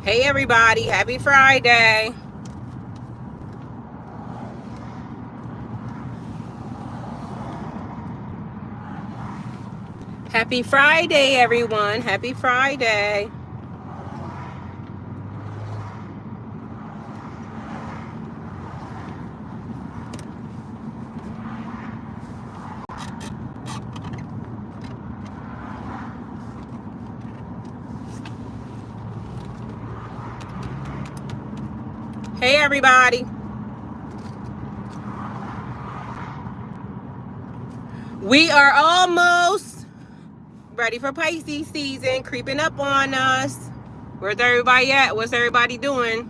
Hey everybody, happy Friday. Happy Friday, everyone. Happy Friday. Hey everybody. We are almost ready for Pisces season, creeping up on us. Where's everybody at? What's everybody doing?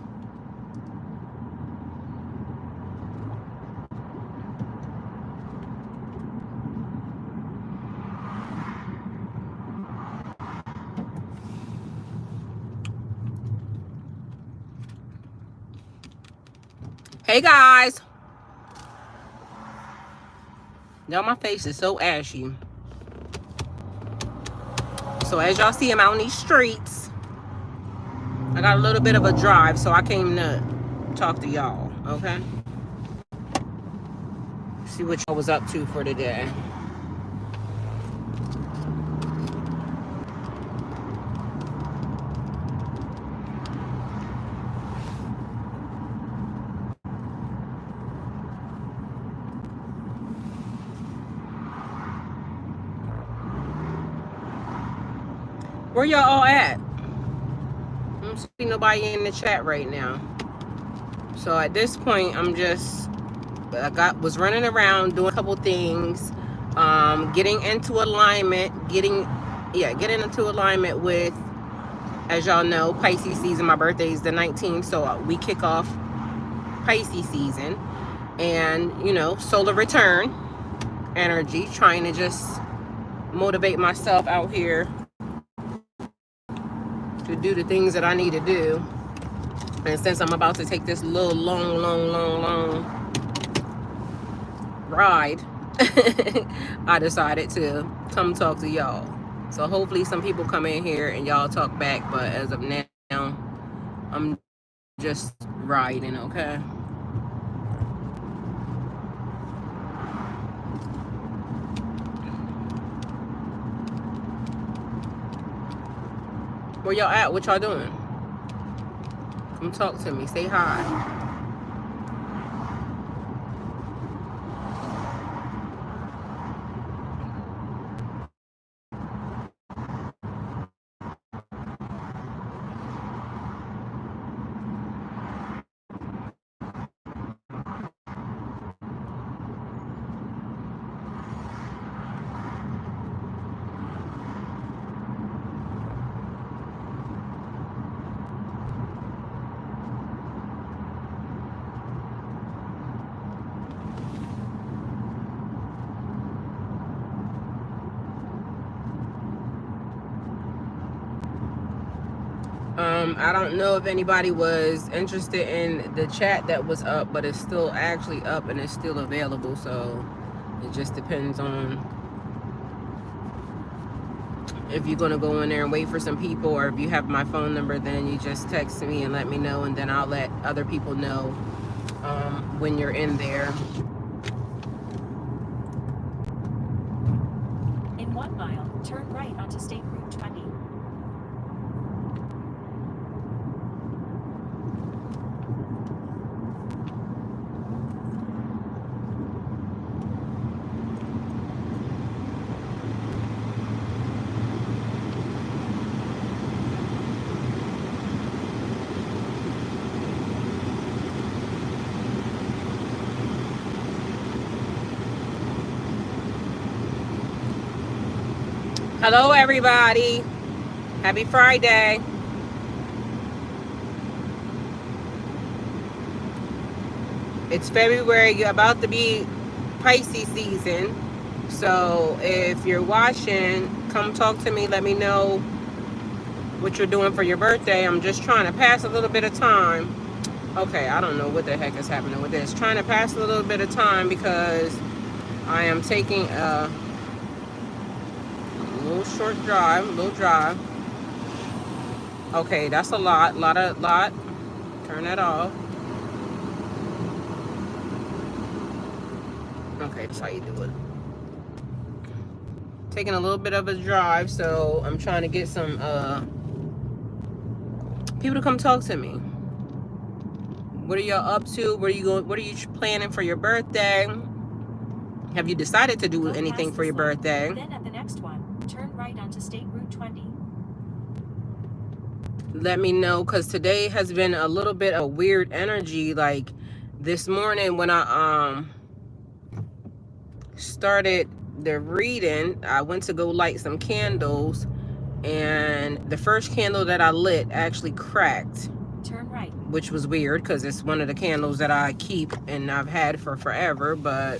Hey guys. Y'all, my face is so ashy. So as y'all see, I'm out on these streets. I got a little bit of a drive, so I came to talk to y'all, okay? See what y'all was up to for today. Where y'all all at? I don't see nobody in the chat right now. So at this point, was running around doing a couple things, getting into alignment, getting into alignment with, as y'all know, Pisces season. My birthday is the 19th, so we kick off Pisces season, and solar return energy, trying to just motivate myself out here to do the things that I need to do. And since I'm about to take this little long ride, I decided to come talk to y'all. So hopefully some people come in here and y'all talk back, but as of now, I'm just riding, okay? Where y'all at? What y'all doing? Come talk to me. Say hi. I don't know if anybody was interested in the chat that was up, but it's still actually up and it's still available. So it just depends on if you're going to go in there and wait for some people, or if you have my phone number, then you just text me and let me know, and then I'll let other people know when you're in there. In 1 mile, turn right onto State Route 20. Hello everybody, happy Friday. It's February, you're about to be Pisces season. So if you're watching, come talk to me, let me know what you're doing for your birthday. I'm just trying to pass a little bit of time. Okay, I don't know what the heck is happening with this. Trying to pass a little bit of time because I am taking a little drive. Okay, that's a lot. Turn that off. Okay, that's how you do it. Taking a little bit of a drive, so I'm trying to get some people to come talk to me. What are y'all up to? Where are you going? What are you planning for your birthday? Have you decided to do anything for your birthday? Then at the next one, turn right onto State Route 20. Let me know, because today has been a little bit of weird energy. Like this morning when I started the reading, I went to go light some candles, and the first candle that I lit actually cracked. Turn right. Which was weird because it's one of the candles that I keep and I've had for forever. But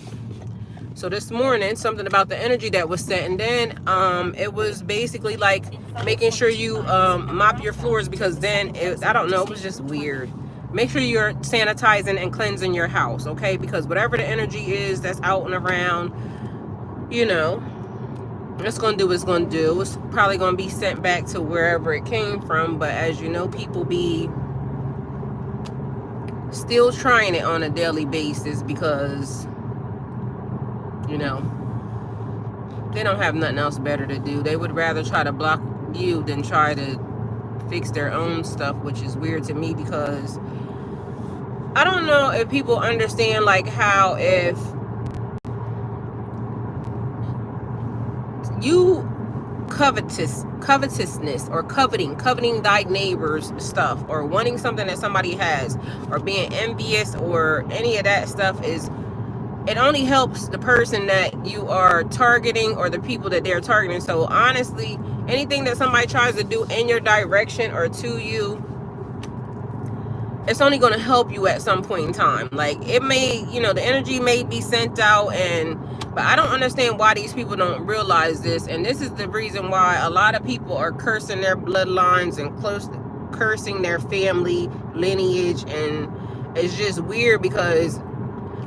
so this morning, something about the energy that was set, and then it was basically like making sure you mop your floors, because then I don't know, it was just weird. Make sure you're sanitizing and cleansing your house, okay? Because whatever the energy is that's out and around, you know, it's gonna do what it's gonna do. It's probably gonna be sent back to wherever it came from. But as you know, people be still trying it on a daily basis because, you know, they don't have nothing else better to do. They would rather try to block you than try to fix their own stuff, which is weird to me, because I don't know if people understand, like, how if you covetousness or coveting thy neighbor's stuff, or wanting something that somebody has, or being envious or any of that stuff, it only helps the person that you are targeting or the people that they're targeting. So honestly, anything that somebody tries to do in your direction or to you, it's only going to help you at some point in time. Like, it may, you know, the energy may be sent out, but I don't understand why these people don't realize this. And this is the reason why a lot of people are cursing their bloodlines and cursing their family lineage. And it's just weird, because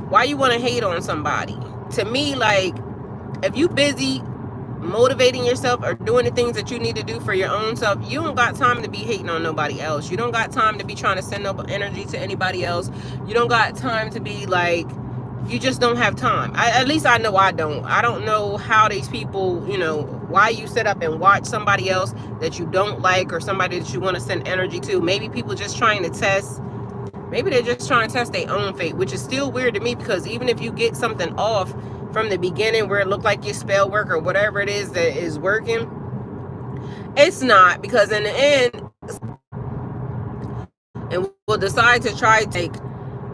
why you want to hate on somebody? To me, like, if you busy motivating yourself or doing the things that you need to do for your own self, you don't got time to be hating on nobody else. You don't got time to be trying to send no energy to anybody else. You don't got time to be like, you just don't have time. At least I know I don't. I don't know how these people, you know, why you sit up and watch somebody else that you don't like, or somebody that you want to send energy to. Maybe people just trying to test. Maybe they're just trying to test their own fate, which is still weird to me, because even if you get something off from the beginning where it looked like your spell work or whatever it is that is working, it's not, because in the end, and we'll decide to try to like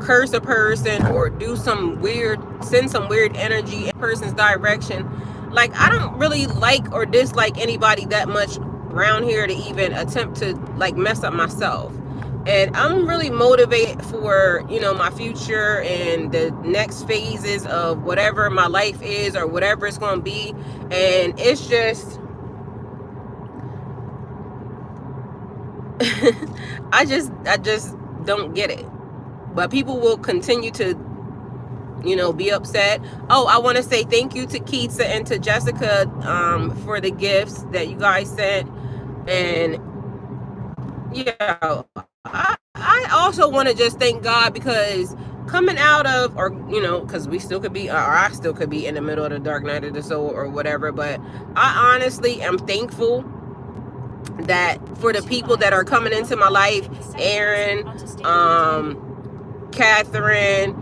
curse a person or do some weird, send some weird energy in a person's direction. Like, I don't really like or dislike anybody that much around here to even attempt to like mess up myself. And I'm really motivated for, you know, my future and the next phases of whatever my life is or whatever it's going to be. And it's just, I just don't get it. But people will continue to, you know, be upset. Oh, I want to say thank you to Keitsa and to Jessica for the gifts that you guys sent. And yeah, I also want to just thank God, because coming out of, or, you know, because we still could be, or I still could be in the middle of the dark night of the soul or whatever, but I honestly am thankful that for the people that are coming into my life, Aaron, Catherine,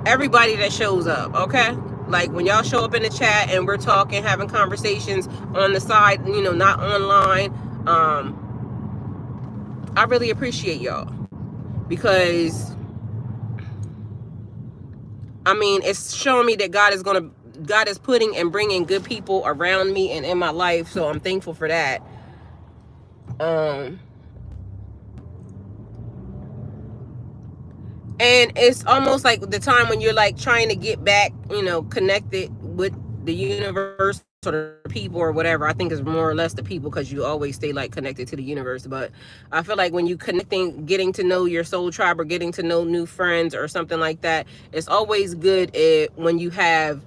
everybody that shows up, okay? Like, when y'all show up in the chat and we're talking, having conversations on the side, you know, not online, I really appreciate y'all, because I mean, it's showing me that God is putting and bringing good people around me and in my life. So I'm thankful for that. And it's almost like the time when you're like trying to get back, you know, connected with the universe or the people or whatever. I think it's more or less the people, because you always stay like connected to the universe. But I feel like when you connecting, getting to know your soul tribe or getting to know new friends or something like that, it's always good when you have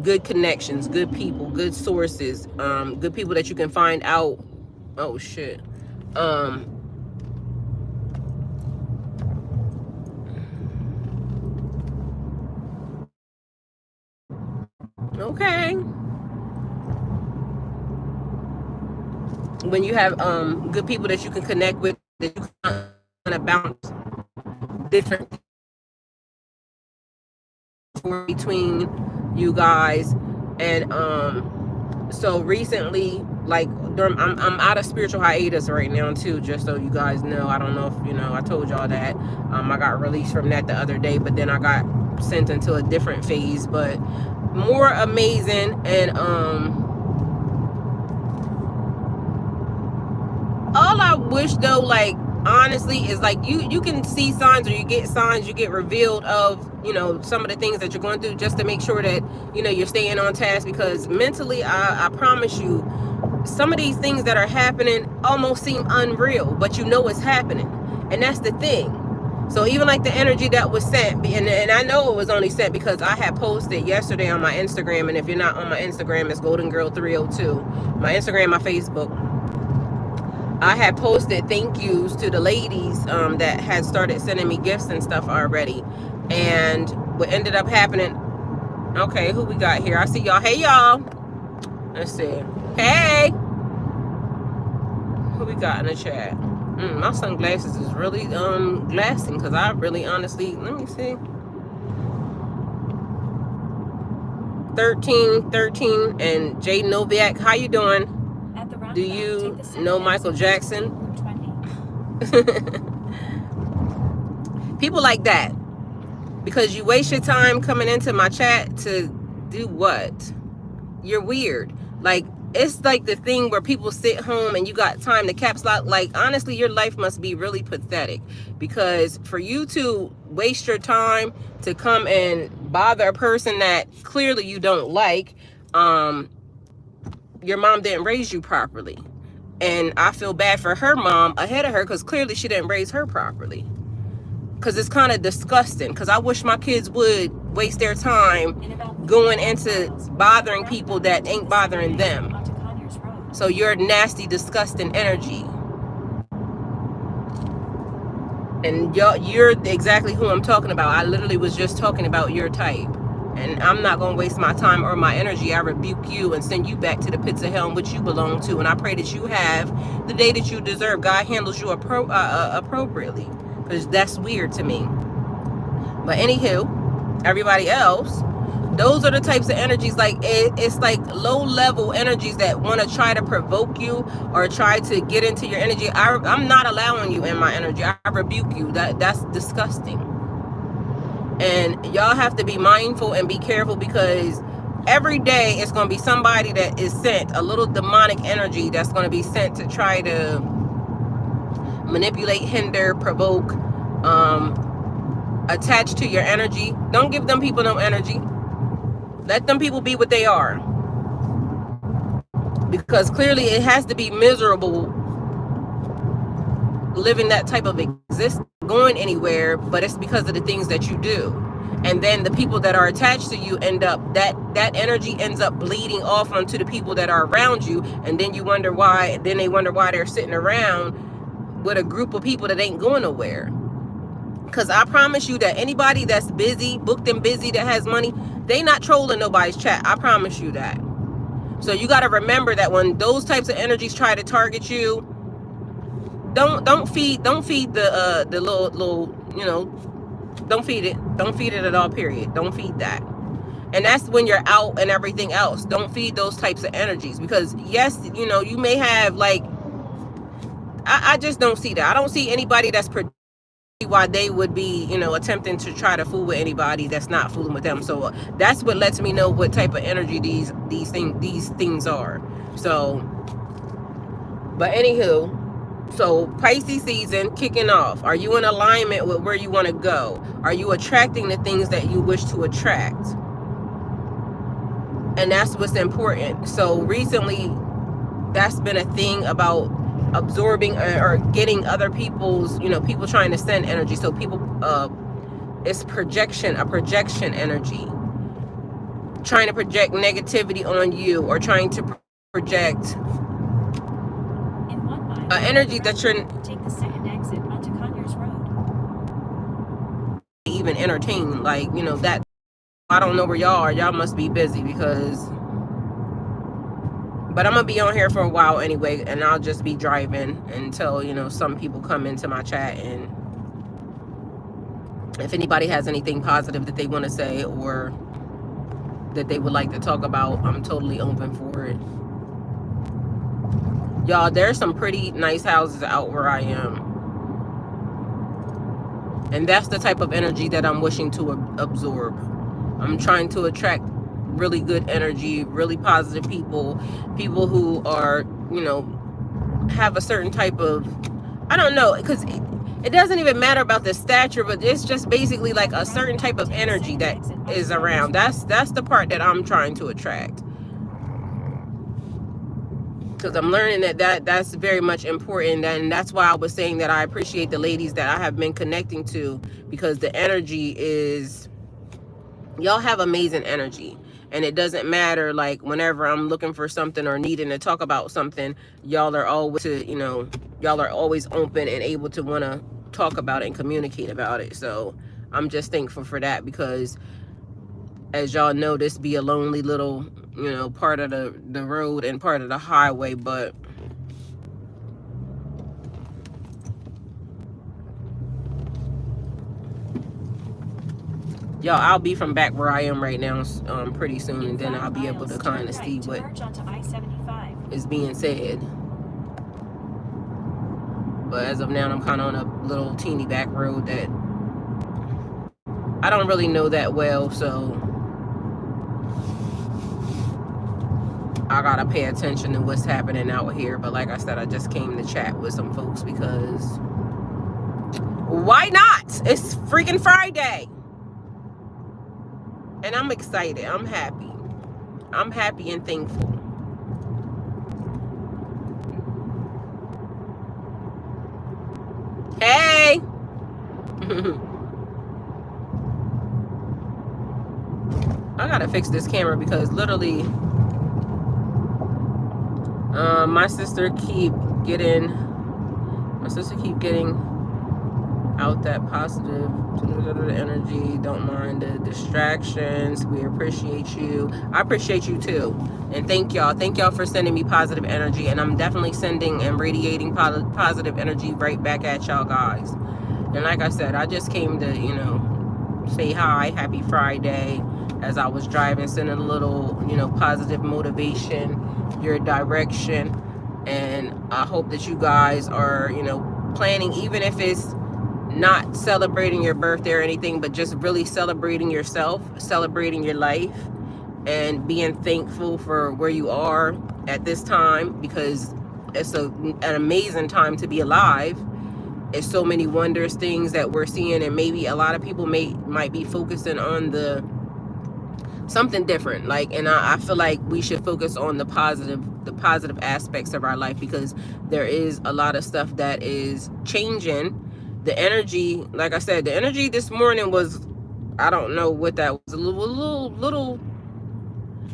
good connections, good people, good sources, good people that you can find out Oh shit. Okay. When you have good people that you can connect with, that you can kind of bounce different between you guys. And so recently, like I'm out of spiritual hiatus right now too, just so you guys know. I don't know if I told y'all that. I got released from that the other day, but then I got sent into a different phase, but more amazing. And all I wish though, like honestly, is like you can see signs, or you get signs, you get revealed of some of the things that you're going through, just to make sure that you're staying on task. Because mentally, I promise you, some of these things that are happening almost seem unreal, but it's happening. And that's the thing. So even like the energy that was sent, and I know it was only sent because I had posted yesterday on my Instagram. And if you're not on my Instagram, it's Golden Girl 302. My Instagram, my Facebook. I had posted thank yous to the ladies that had started sending me gifts and stuff already. And what ended up happening, okay, who we got here? I see y'all. Hey, y'all. Let's see. Hey. Who we got in the chat? My sunglasses is really glassing, because I really honestly, let me see. 13 and Jay Noviak, how you doing? Do you know Michael Jackson? People like that. Because you waste your time coming into my chat to do what? You're weird. Like, it's like the thing where people sit home and you got time to caps lock. Like, honestly, your life must be really pathetic. Because for you to waste your time to come and bother a person that clearly you don't like, your mom didn't raise you properly. And I feel bad for her mom ahead of her, because clearly she didn't raise her properly. Because it's kind of disgusting. Because I wish my kids would waste their time going into bothering people that ain't bothering them. So you're nasty, disgusting energy. And you're exactly who I'm talking about. I literally was just talking about your type. And I'm not going to waste my time or my energy. I rebuke you and send you back to the pits of hell in which you belong to. And I pray that you have the day that you deserve. God handles you appropriately. Because that's weird to me. But anywho, everybody else, those are the types of energies, like it's like low level energies that want to try to provoke you or try to get into your energy. I'm not allowing you in my energy. I rebuke you. That's disgusting. And y'all have to be mindful and be careful, because every day it's going to be somebody that is sent, a little demonic energy that's going to be sent to try to manipulate, hinder, provoke, attach to your energy. Don't give them people no energy. Let them people be what they are. Because clearly it has to be miserable living that type of existence, going anywhere, but it's because of the things that you do. And then the people that are attached to you end up, that energy ends up bleeding off onto the people that are around you. And then you wonder why, they wonder why they're sitting around with a group of people that ain't going nowhere. Because I promise you that anybody that's busy, booked and busy, that has money, they not trolling nobody's chat. I promise you that. So you got to remember that when those types of energies try to target you, don't feed the little don't feed it at all, period. Don't feed that. And that's when you're out and everything else. Don't feed those types of energies, because yes, you may have, like, I just don't see that. I don't see anybody that's why they would be attempting to try to fool with anybody that's not fooling with them. So that's what lets me know what type of energy these things are. So, but anywho, so Pisces season kicking off. Are you in alignment with where you want to go? Are you attracting the things that you wish to attract? And that's what's important. So recently, that's been a thing about absorbing or getting other people's, people trying to send energy. So people, it's a projection energy, trying to project negativity on you, or trying to project energy that you're take the second exit onto Conyers Road. even entertain. Like, you know, that I don't know where y'all are. Y'all must be busy because, but I'm gonna be on here for a while anyway, and I'll just be driving until, you know, some people come into my chat, and if anybody has anything positive that they want to say or that they would like to talk about, I'm totally open for it. Y'all, there's some pretty nice houses out where I am. And that's the type of energy that I'm wishing to absorb. I'm trying to attract really good energy, really positive people, people who are, you know, have a certain type of, I don't know, because it doesn't even matter about the stature, but it's just basically like a certain type of energy that is around. That's the part that I'm trying to attract. Because I'm learning that's very much important, and that's why I was saying that I appreciate the ladies that I have been connecting to, because the energy is, y'all have amazing energy, and it doesn't matter, like, whenever I'm looking for something or needing to talk about something, y'all are always, you know, y'all are always open and able to want to talk about it and communicate about it. So I'm just thankful for that, because as y'all know, this be a lonely little, you know, part of the road and part of the highway, but y'all, I'll be from back where I am right now pretty soon, and then I'll be able to kind of see what is being said. But as of now, I'm kind of on a little teeny back road that I don't really know that well, so I gotta pay attention to what's happening out here. But like I said, I just came to chat with some folks because why not? It's freaking Friday. And I'm excited. I'm happy. I'm happy and thankful. Hey! I gotta fix this camera because literally my sister keep getting out that positive energy. Don't mind the distractions. We appreciate you. I appreciate you too, and thank y'all for sending me positive energy, and I'm definitely sending and radiating positive energy right back at y'all guys. And like I said, I just came to, you know, say hi, happy Friday, as I was driving, sending a little, you know, positive motivation your direction. And I hope that you guys are, you know, planning, even if it's not celebrating your birthday or anything, but just really celebrating yourself, celebrating your life, and being thankful for where you are at this time, because it's an amazing time to be alive. It's so many wondrous things that we're seeing, and maybe a lot of people might be focusing on something different, like, and I feel like we should focus on the positive aspects of our life, because there is a lot of stuff that is changing. The energy, like I said, the energy this morning was, I don't know what that was, a little,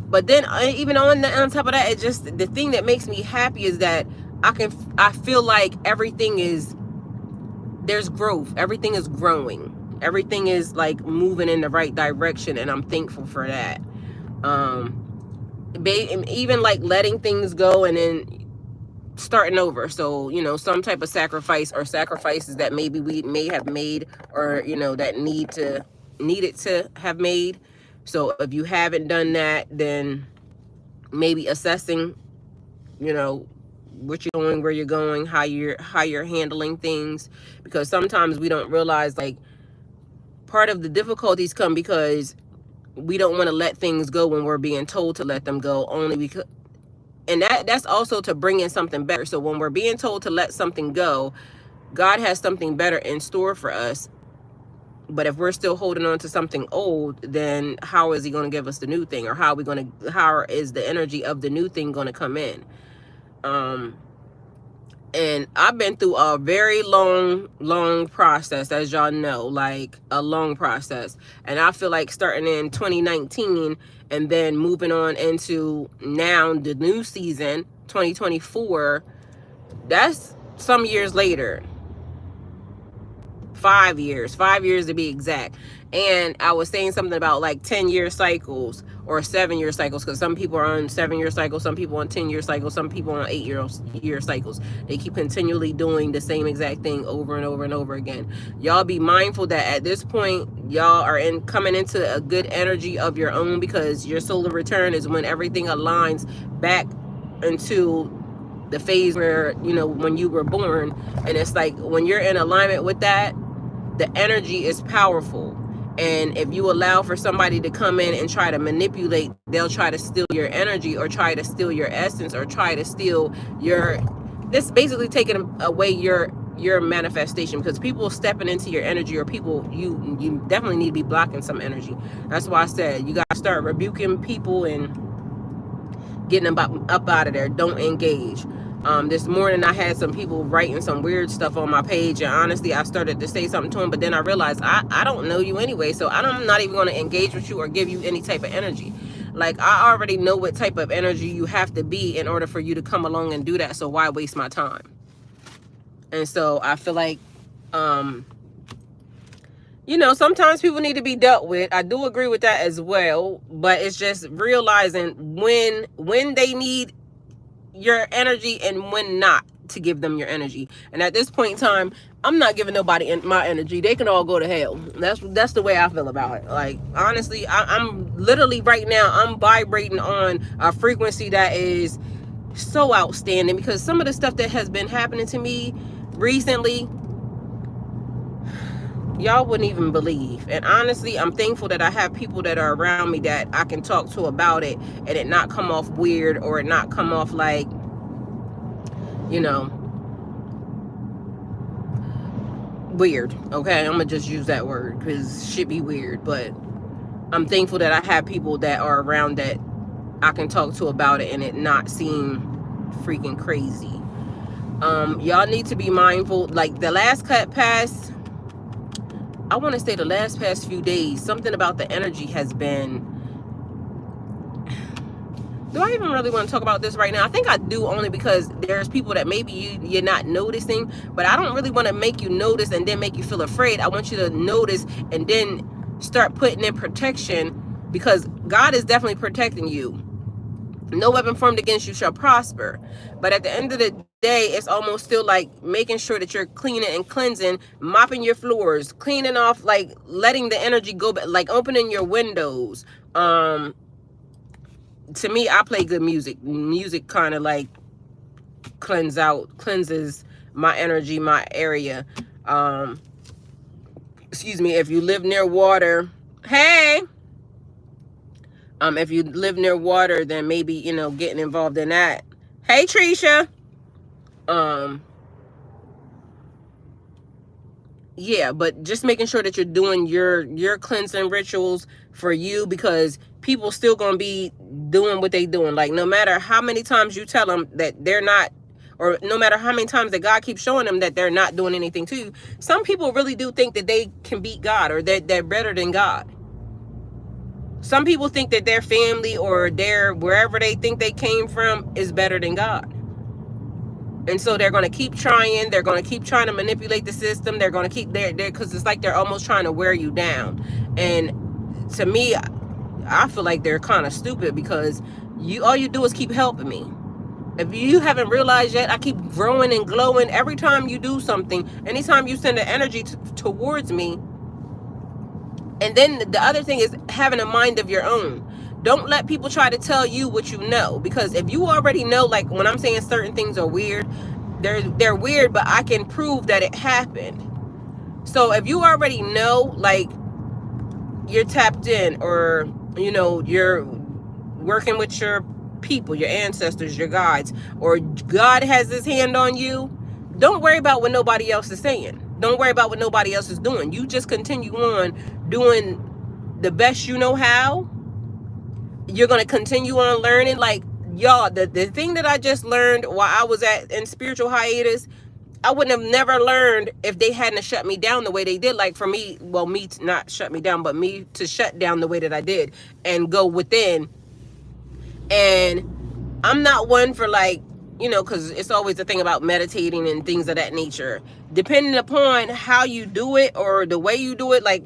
but then even on top of that, it just, the thing that makes me happy is that I feel like there's growth, everything is growing. Everything is like moving in the right direction, and I'm thankful for that. Even like letting things go and then starting over. So, you know, some type of sacrifice, or sacrifices that maybe we may have made, or, you know, that needed to have made. So if you haven't done that, then maybe assessing, you know, what you're doing, where you're going, how you're handling things, because sometimes we don't realize, like, part of the difficulties come because we don't want to let things go when we're being told to let them go, only because, and that's also to bring in something better. So when we're being told to let something go, God has something better in store for us. But if we're still holding on to something old, then how is he going to give us the new thing? Or how is the energy of the new thing going to come in? And I've been through a very long process, as y'all know, like a long process. And I feel like starting in 2019 and then moving on into now the new season, 2024, that's some years later, 5 years to be exact. And I was saying something about like 10-year cycles or 7-year cycles, because some people are on 7-year cycles, some people on 10-year cycles, some people on 8-year cycles. They keep continually doing the same exact thing over and over and over again. Y'all be mindful that at this point, y'all are coming into a good energy of your own, because your solar return is when everything aligns back into the phase where, you know, when you were born. And it's like when you're in alignment with that, the energy is powerful. And if you allow for somebody to come in and try to manipulate, they'll try to steal your energy or try to steal your essence or try to steal your, this basically taking away your manifestation, because people stepping into your energy, or people, you definitely need to be blocking some energy. That's why I said you got to start rebuking people and getting them up out of there. Don't engage. This morning I had some people writing some weird stuff on my page, and honestly I started to say something to them, but then I realized I don't know you anyway, so I'm not even going to engage with you or give you any type of energy. Like, I already know what type of energy you have to be in order for you to come along and do that, so why waste my time? And so I feel like you know, sometimes people need to be dealt with. I do agree with that as well, but it's just realizing when they need your energy and when not to give them your energy. And at this point in time, I'm not giving nobody my energy. They can all go to hell. That's the way I feel about it. Like, honestly, I'm literally right now, I'm vibrating on a frequency that is so outstanding, because some of the stuff that has been happening to me recently, y'all wouldn't even believe. And honestly, I'm thankful that I have people that are around me that I can talk to about it, and it not come off weird, or it not come off like, you know, weird. Okay, I'm gonna just use that word because shit be weird. But I'm thankful that I have people that are around that I can talk to about it and it not seem freaking crazy. Y'all need to be mindful. Like, the last cut past, I want to say the last past few days, something about the energy has been, do I even really want to talk about this right now? I think I do, only because there's people that maybe you're not noticing, but I don't really want to make you notice and then make you feel afraid. I want you to notice and then start putting in protection, because God is definitely protecting you. No weapon formed against you shall prosper. But at the end of the day, it's almost still like making sure that you're cleaning and cleansing, mopping your floors, cleaning off, like letting the energy go back, like opening your windows. To me, I play good music. Music kind of like cleanses my energy, my area. Excuse me, if you live near water, hey. If you live near water, then maybe, you know, getting involved in that. Hey, Trisha. Yeah, but just making sure that you're doing your cleansing rituals for you, because people still gonna be doing what they doing. Like, no matter how many times you tell them that they're not, or no matter how many times that God keeps showing them that they're not doing anything to you, some people really do think that they can beat God, or that they're better than God. Some people think that their family or their wherever they think they came from is better than God. And so they're going to keep trying. They're going to keep trying to manipulate the system. They're going to keep there because it's like they're almost trying to wear you down. And to me, I feel like they're kind of stupid, because all you do is keep helping me. If you haven't realized yet, I keep growing and glowing every time you do something. Anytime you send the energy towards me. And then the other thing is having a mind of your own. Don't let people try to tell you what you know, because if you already know, like when I'm saying certain things are weird, they're weird, but I can prove that it happened. So if you already know, like, you're tapped in, or, you know, you're working with your people, your ancestors, your guides, or God has his hand on you, don't worry about what nobody else is saying. Don't worry about what nobody else is doing. You just continue on doing the best you know how. You're going to continue on learning. Like, y'all, the thing that I just learned while I was in spiritual hiatus, I wouldn't have never learned if they hadn't shut me down the way they did. Like, for me, well, me to not shut me down, but me to shut down the way that I did and go within. And I'm not one for, like, you know, because it's always the thing about meditating and things of that nature. Depending upon how you do it or the way you do it, like,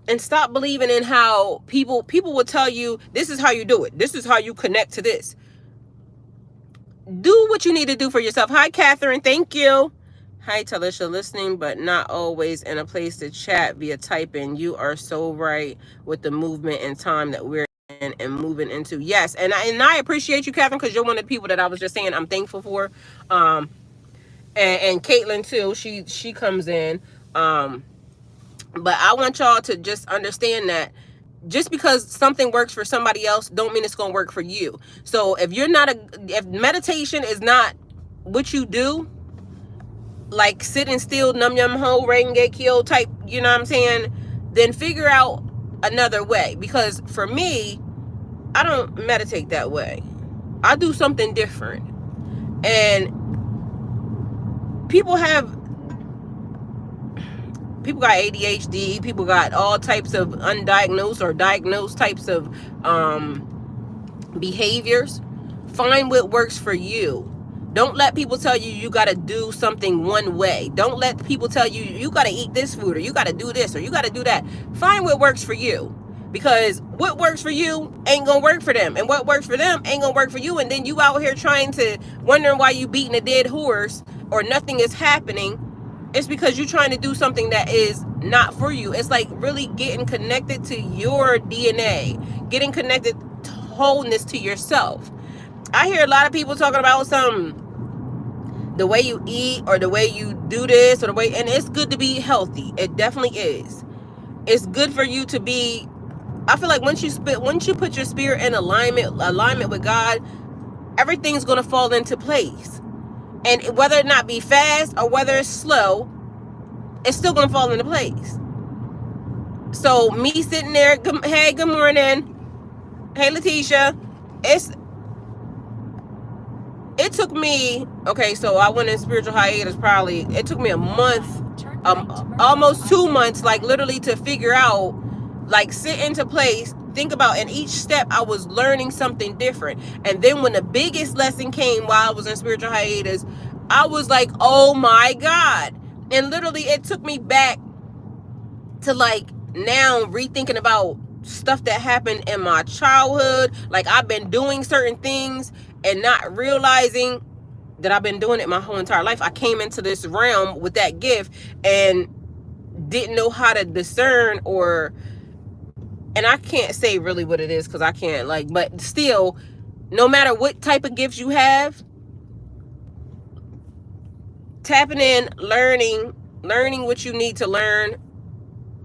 and stop believing in how people will tell you, this is how you do it. This is how you connect to this. Do what you need to do for yourself. Hi, Catherine. Thank you. Hi, Talisha. Listening, but not always in a place to chat via typing. You are so right with the movement and time that we're in and moving into. Yes, and I appreciate you, Catherine, because you're one of the people that I was just saying I'm thankful for. And Caitlin too. She comes in. But I want y'all to just understand that just because something works for somebody else don't mean it's going to work for you. So if if meditation is not what you do, like sitting still, num yum ho, renge kyo type, you know what I'm saying? Then figure out another way. Because for me, I don't meditate that way. I do something different. And people got ADHD, people got all types of undiagnosed or diagnosed types of behaviors. Find what works for you. Don't let people tell you you got to do something one way. Don't let people tell you you got to eat this food or you got to do this or you got to do that. Find what works for you. Because what works for you ain't going to work for them. And what works for them ain't going to work for you. And then you out here trying to wondering why you beating a dead horse or nothing is happening. It's because you're trying to do something that is not for you. It's like really getting connected to your DNA. Getting connected to wholeness to yourself. I hear a lot of people talking about the way you eat or the way you do this or the way, and it's good to be healthy. It definitely is. It's good for you to be, I feel like once you put your spirit in alignment with God, everything's going to fall into place. And whether it not be fast or whether it's slow, it's still going to fall into place. So me sitting there, hey, good morning. Hey, Letitia. It took me, okay, so I went in spiritual hiatus it took me a month, almost 2 months, like literally to figure out, like sit into place, think about, and each step I was learning something different. And then when the biggest lesson came while I was in spiritual hiatus, I was like, oh my God. And literally it took me back to like now rethinking about stuff that happened in my childhood. Like I've been doing certain things and not realizing that I've been doing it my whole entire life. I came into this realm with that gift and didn't know how to discern and I can't say really what it is because I can't but still, no matter what type of gifts you have, tapping in, learning what you need to learn,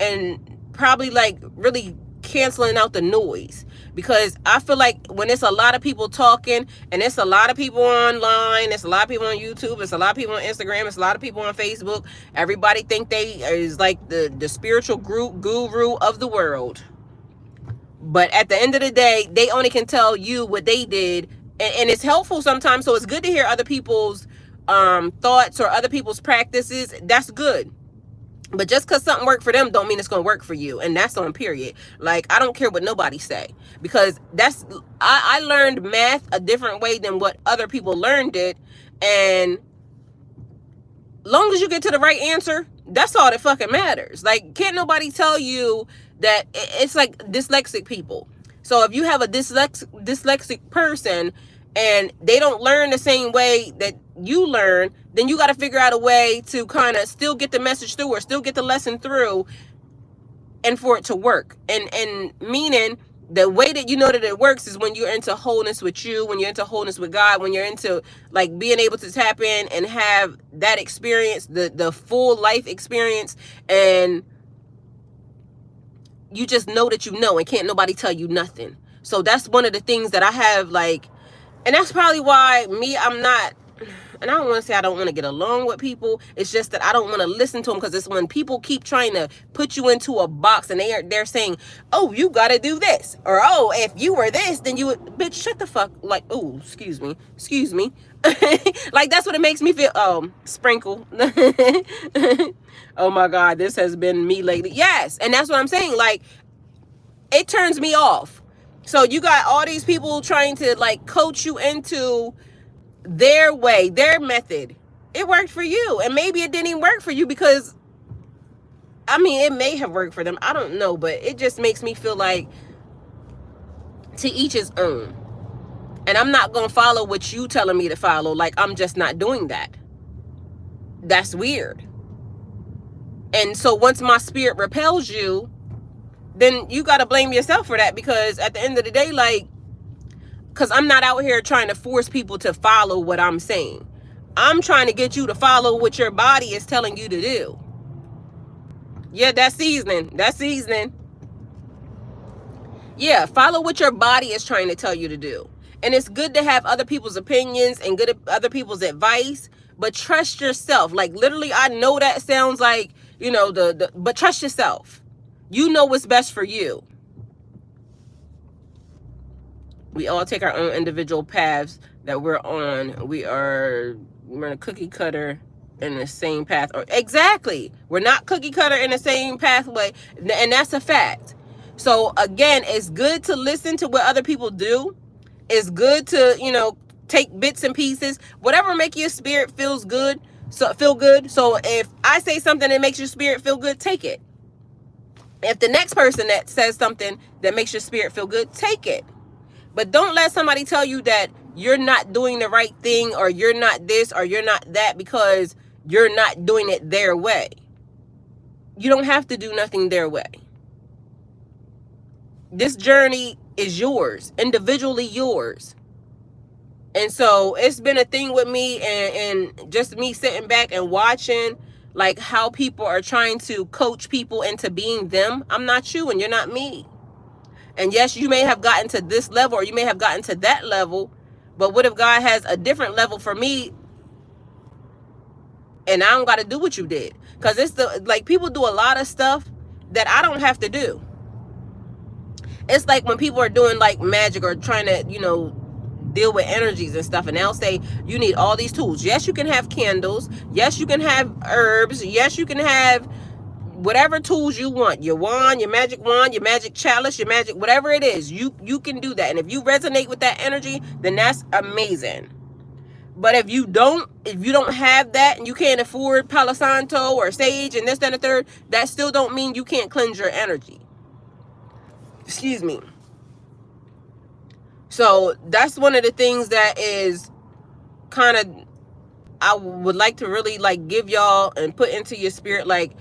and probably like really canceling out the noise. Because I feel like when it's a lot of people talking and it's a lot of people online, it's a lot of people on YouTube, it's a lot of people on Instagram, it's a lot of people on Facebook, everybody think they is like the spiritual guru of the world. But at the end of the day, they only can tell you what they did. And it's helpful sometimes. So it's good to hear other people's thoughts or other people's practices. That's good. But just because something worked for them don't mean it's going to work for you. And that's on period. Like, I don't care what nobody say. Because I learned math a different way than what other people learned it. And long as you get to the right answer, that's all that fucking matters. Like, can't nobody tell you that it's like dyslexic people. So if you have a dyslexic person and they don't learn the same way that you learn, then you got to figure out a way to kind of still get the message through or still get the lesson through and for it to work. And meaning the way that you know that it works is when you're into wholeness with you, when you're into wholeness with God, when you're into like being able to tap in and have that experience, the full life experience, and you just know that you know and can't nobody tell you nothing. So that's one of the things that I have, like, and that's probably why I'm not, and I don't want to say I don't want to get along with people. It's just that I don't want to listen to them, because it's when people keep trying to put you into a box and they're saying, oh, you got to do this, or oh, if you were this, then you would, bitch, shut the fuck, like, oh, excuse me. Like, that's what it makes me feel. Sprinkle. Oh my God, this has been me lately. Yes, and that's what I'm saying. Like, it turns me off. So you got all these people trying to like coach you into their way, their method. It worked for you, and maybe it didn't even work for you because, I mean, it may have worked for them. I don't know, but it just makes me feel like to each his own. And I'm not going to follow what you telling me to follow. Like, I'm just not doing that. That's weird. And so once my spirit repels you, then you got to blame yourself for that, because at the end of the day, like, because I'm not out here trying to force people to follow what I'm saying. I'm trying to get you to follow what your body is telling you to do. Yeah, that's seasoning. That's seasoning. Yeah, follow what your body is trying to tell you to do. And it's good to have other people's opinions and good other people's advice, but trust yourself. Like, literally, I know that sounds like, you know, but trust yourself. You know what's best for you. We all take our own individual paths that we're on. We're in a cookie cutter in the same path. Or exactly. We're not cookie cutter in the same pathway. And that's a fact. So again, it's good to listen to what other people do. It's good to, you know, take bits and pieces. Whatever make your spirit feels good. So feel good. So if I say something that makes your spirit feel good, take it. If the next person that says something that makes your spirit feel good, take it. But don't let somebody tell you that you're not doing the right thing, or you're not this, or you're not that, because you're not doing it their way. You don't have to do nothing their way. This journey is yours, individually yours. And so it's been a thing with me, and just me sitting back and watching like how people are trying to coach people into being them. I'm not you and you're not me. And yes, you may have gotten to this level, or you may have gotten to that level, but what if God has a different level for me and I don't got to do what you did? Because it's like people do a lot of stuff that I don't have to do. It's like when people are doing like magic or trying to, you know, deal with energies and stuff, and they'll say you need all these tools. Yes, you can have candles. Yes, you can have herbs. Yes, you can have whatever tools you want, your wand, your magic chalice, your magic, whatever it is, you can do that. And if you resonate with that energy, then that's amazing. But if you don't have that, and you can't afford Palo Santo or sage and this, that, and the third, that still don't mean you can't cleanse your energy. Excuse me. So that's one of the things that is kind of, I would like to really like give y'all and put into your spirit. Like,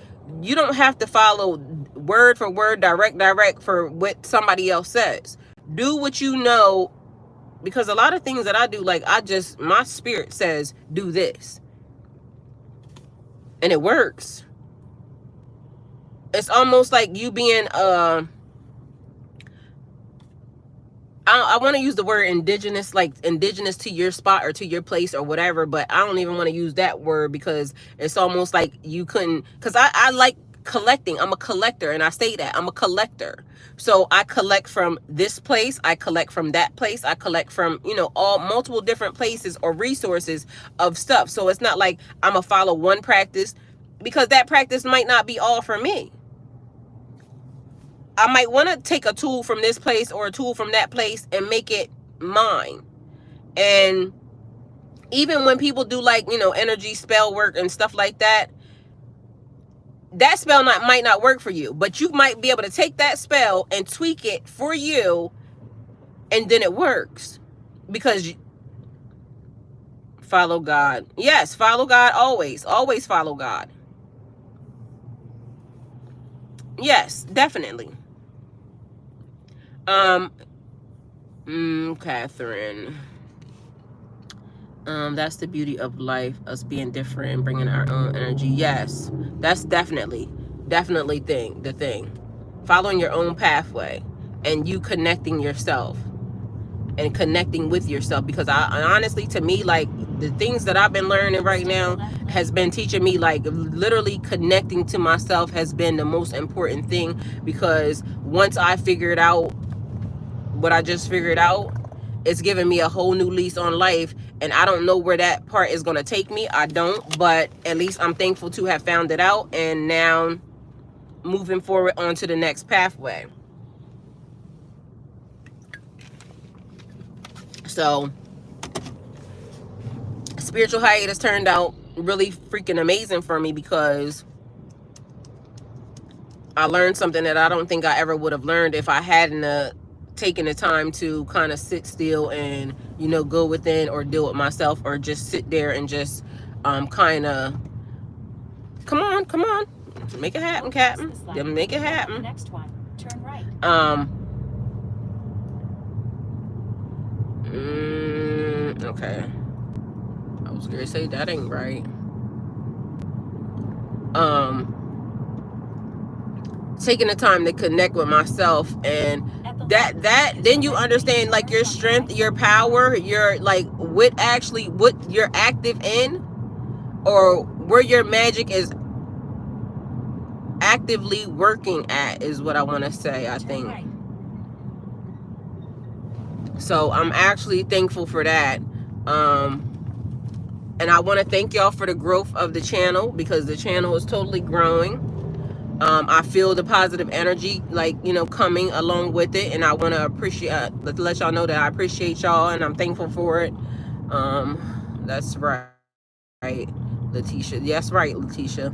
you don't have to follow word for word, direct for what somebody else says. Do what you know, because a lot of things that I do, like, my spirit says, do this. And it works. It's almost like you being, I want to use the word indigenous, like indigenous to your spot or to your place or whatever, but I don't even want to use that word, because it's almost like you couldn't, because I like collecting. I'm a collector, and I say that I'm a collector. So I collect from this place, I collect from that place, I collect from, you know, all multiple different places or resources of stuff. So it's not like I'm gonna follow one practice, because that practice might not be all for me. I might want to take a tool from this place or a tool from that place and make it mine. And even when people do, like, you know, energy spell work and stuff like that, that spell might not work for you, but you might be able to take that spell and tweak it for you, and then it works, because you follow God. Yes, follow God always. Always follow God. Yes, definitely. Catherine. That's the beauty of life, us being different and bringing our own energy. Yes, that's definitely the thing. Following your own pathway, and you connecting yourself and connecting with yourself. Because I honestly, to me, like, the things that I've been learning right now has been teaching me, like, literally connecting to myself has been the most important thing. Because once I figured out what I just figured out, it's given me a whole new lease on life. And I don't know where that part is going to take me. I don't, but at least I'm thankful to have found it out, and now moving forward onto the next pathway. So spiritual hiatus turned out really freaking amazing for me, because I learned something that I don't think I ever would have learned if I hadn't taken the time to kind of sit still and, you know, go within or deal with myself, or just sit there and just kind of, come on, make it happen, Captain. Make it happen. Next one, turn right. Okay. I was gonna say that ain't right. Taking the time to connect with myself, and that then you understand like your strength, your power, your like what you're active in, or where your magic is actively working at, is what I want to say, I think. So I'm actually thankful for that. And I want to thank y'all for the growth of the channel, because the channel is totally growing. I feel the positive energy, like, you know, coming along with it. And I want to let y'all know that I appreciate y'all and I'm thankful for it. That's right, Letitia. Yes, right, Letitia.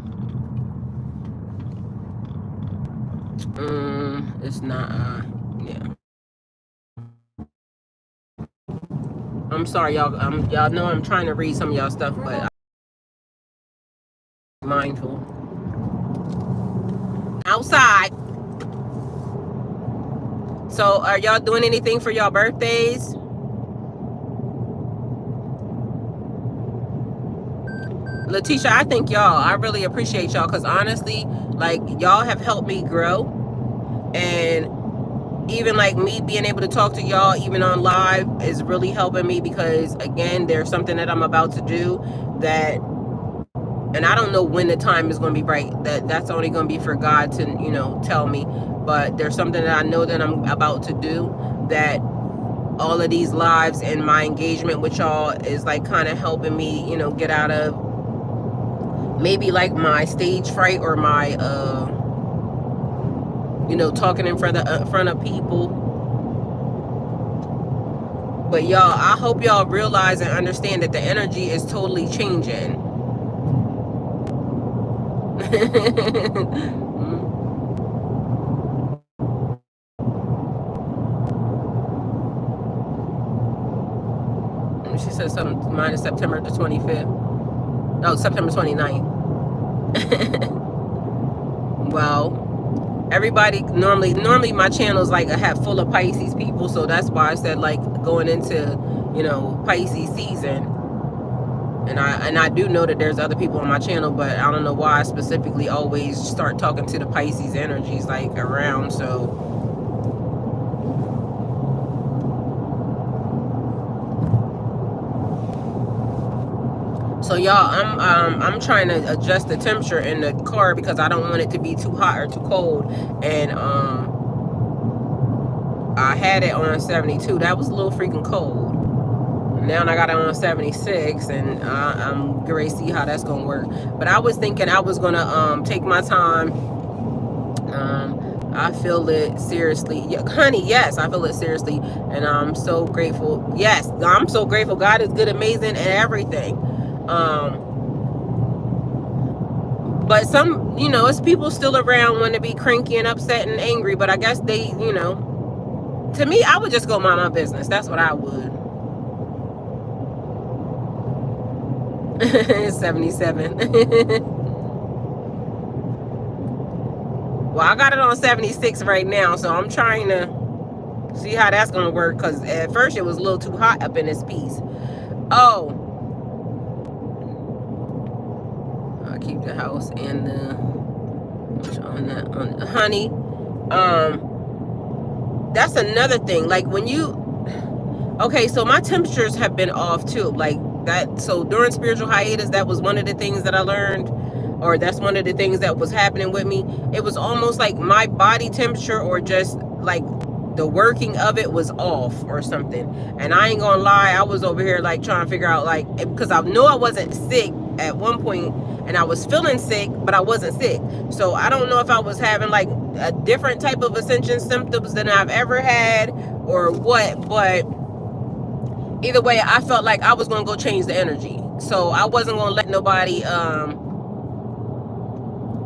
It's not, yeah. I'm sorry, y'all. Y'all know I'm trying to read some of y'all stuff, but I'm mindful. Outside. So, are y'all doing anything for y'all birthdays? Letitia, I thank y'all. I really appreciate y'all, because honestly, like, y'all have helped me grow. And even like me being able to talk to y'all even on live is really helping me, because again, there's something that I'm about to do that, and I don't know when the time is going to be right. That's only going to be for God to, you know, tell me. But there's something that I know that I'm about to do, that all of these lives and my engagement with y'all is like kind of helping me, you know, get out of maybe like my stage fright, or my you know, talking in front of people. But y'all, I hope y'all realize and understand that the energy is totally changing. She said something, mine is September the 25th. Oh, September 29th. Well, everybody, normally my channel is like a hat full of Pisces people, so that's why I said like going into, you know, Pisces season. And I do know that there's other people on my channel, but I don't know why I specifically always start talking to the Pisces energies like around. So y'all, I'm trying to adjust the temperature in the car, because I don't want it to be too hot or too cold. And I had it on 72. That was a little freaking cold. Now I got it on 76, and I'm going to see how that's going to work. But I was thinking I was going to take my time. I feel it seriously. Yeah, honey, yes, I feel it seriously. And I'm so grateful. Yes, I'm so grateful. God is good, amazing, and everything. But some, you know, it's people still around want to be cranky and upset and angry. But I guess they, you know, to me, I would just go mind my business. That's what I would. 77. Well, I got it on 76 right now, so I'm trying to see how that's going to work, because at first it was a little too hot up in this piece. Oh, I keep the house and on honey. That's another thing. Like when you, okay, so my temperatures have been off too, like that. So during spiritual hiatus, that was one of the things that I learned, or that's one of the things that was happening with me. It was almost like my body temperature, or just like the working of it was off or something. And I ain't gonna lie, I was over here like trying to figure out, like, because I know I wasn't sick at one point, and I was feeling sick, but I wasn't sick. So I don't know if I was having like a different type of ascension symptoms than I've ever had or what, but either way, I felt like I was going to go change the energy. So I wasn't going to let nobody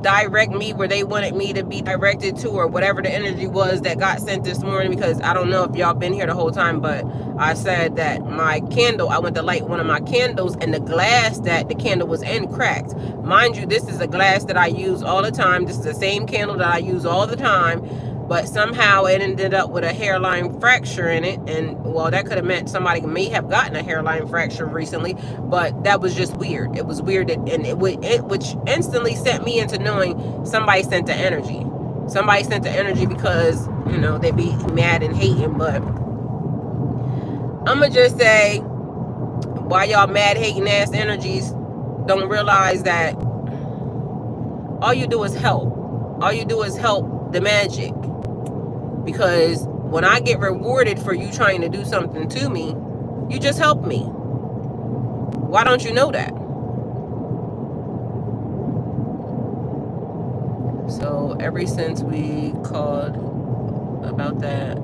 direct me where they wanted me to be directed to, or whatever the energy was that got sent this morning, because I don't know if y'all been here the whole time, but I said that my candle, I went to light one of my candles, and the glass that the candle was in cracked. Mind you, this is a glass that I use all the time. This is the same candle that I use all the time, but somehow it ended up with a hairline fracture in it. And well, that could have meant somebody may have gotten a hairline fracture recently, but that was just weird. It was weird, and which instantly sent me into knowing somebody sent the energy. Somebody sent the energy, because, you know, they be mad and hating. But I'ma just say, why y'all mad, hating ass energies don't realize that all you do is help. All you do is help the magic. Because when I get rewarded for you trying to do something to me, you just help me. Why don't you know that? So ever since we called about that,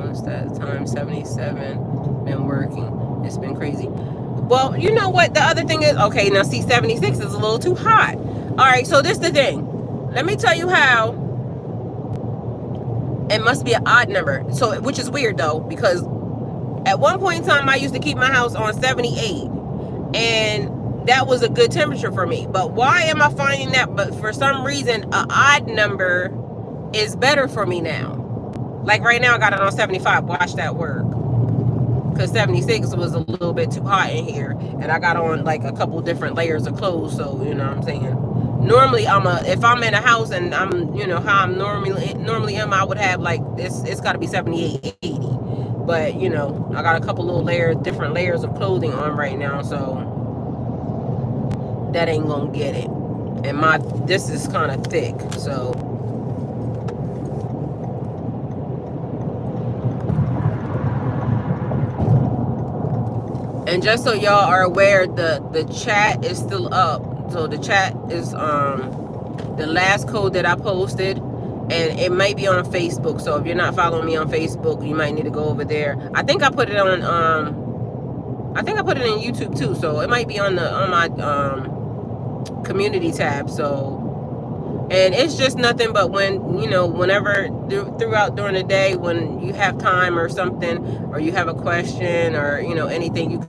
what's that time, 77, been working. It's been crazy. Well, you know what the other thing is? Okay, now see, 76 is a little too hot. All right, so this is the thing. Let me tell you how it must be an odd number. So, which is weird though, because at one point in time I used to keep my house on 78, and that was a good temperature for me. But why am I finding that? But for some reason, an odd number is better for me now. Like right now, I got it on 75. Watch that work. Because 76 was a little bit too hot in here, and I got on like a couple different layers of clothes. So you know what I'm saying. Normally, if I'm in a house and I'm, you know, how I'm normally am, I would have like it's got to be 78, 80. But you know, I got a couple little different layers of clothing on right now, so that ain't gonna get it. And this is kind of thick, so. And just so y'all are aware, the chat is still up. So the chat is the last code that I posted, and it might be on Facebook. So if you're not following me on Facebook, you might need to go over there. I think I put it on I think I put it in YouTube too. So it might be on my community tab. So, and it's just nothing but when, you know, whenever during the day, when you have time or something, or you have a question, or you know, anything,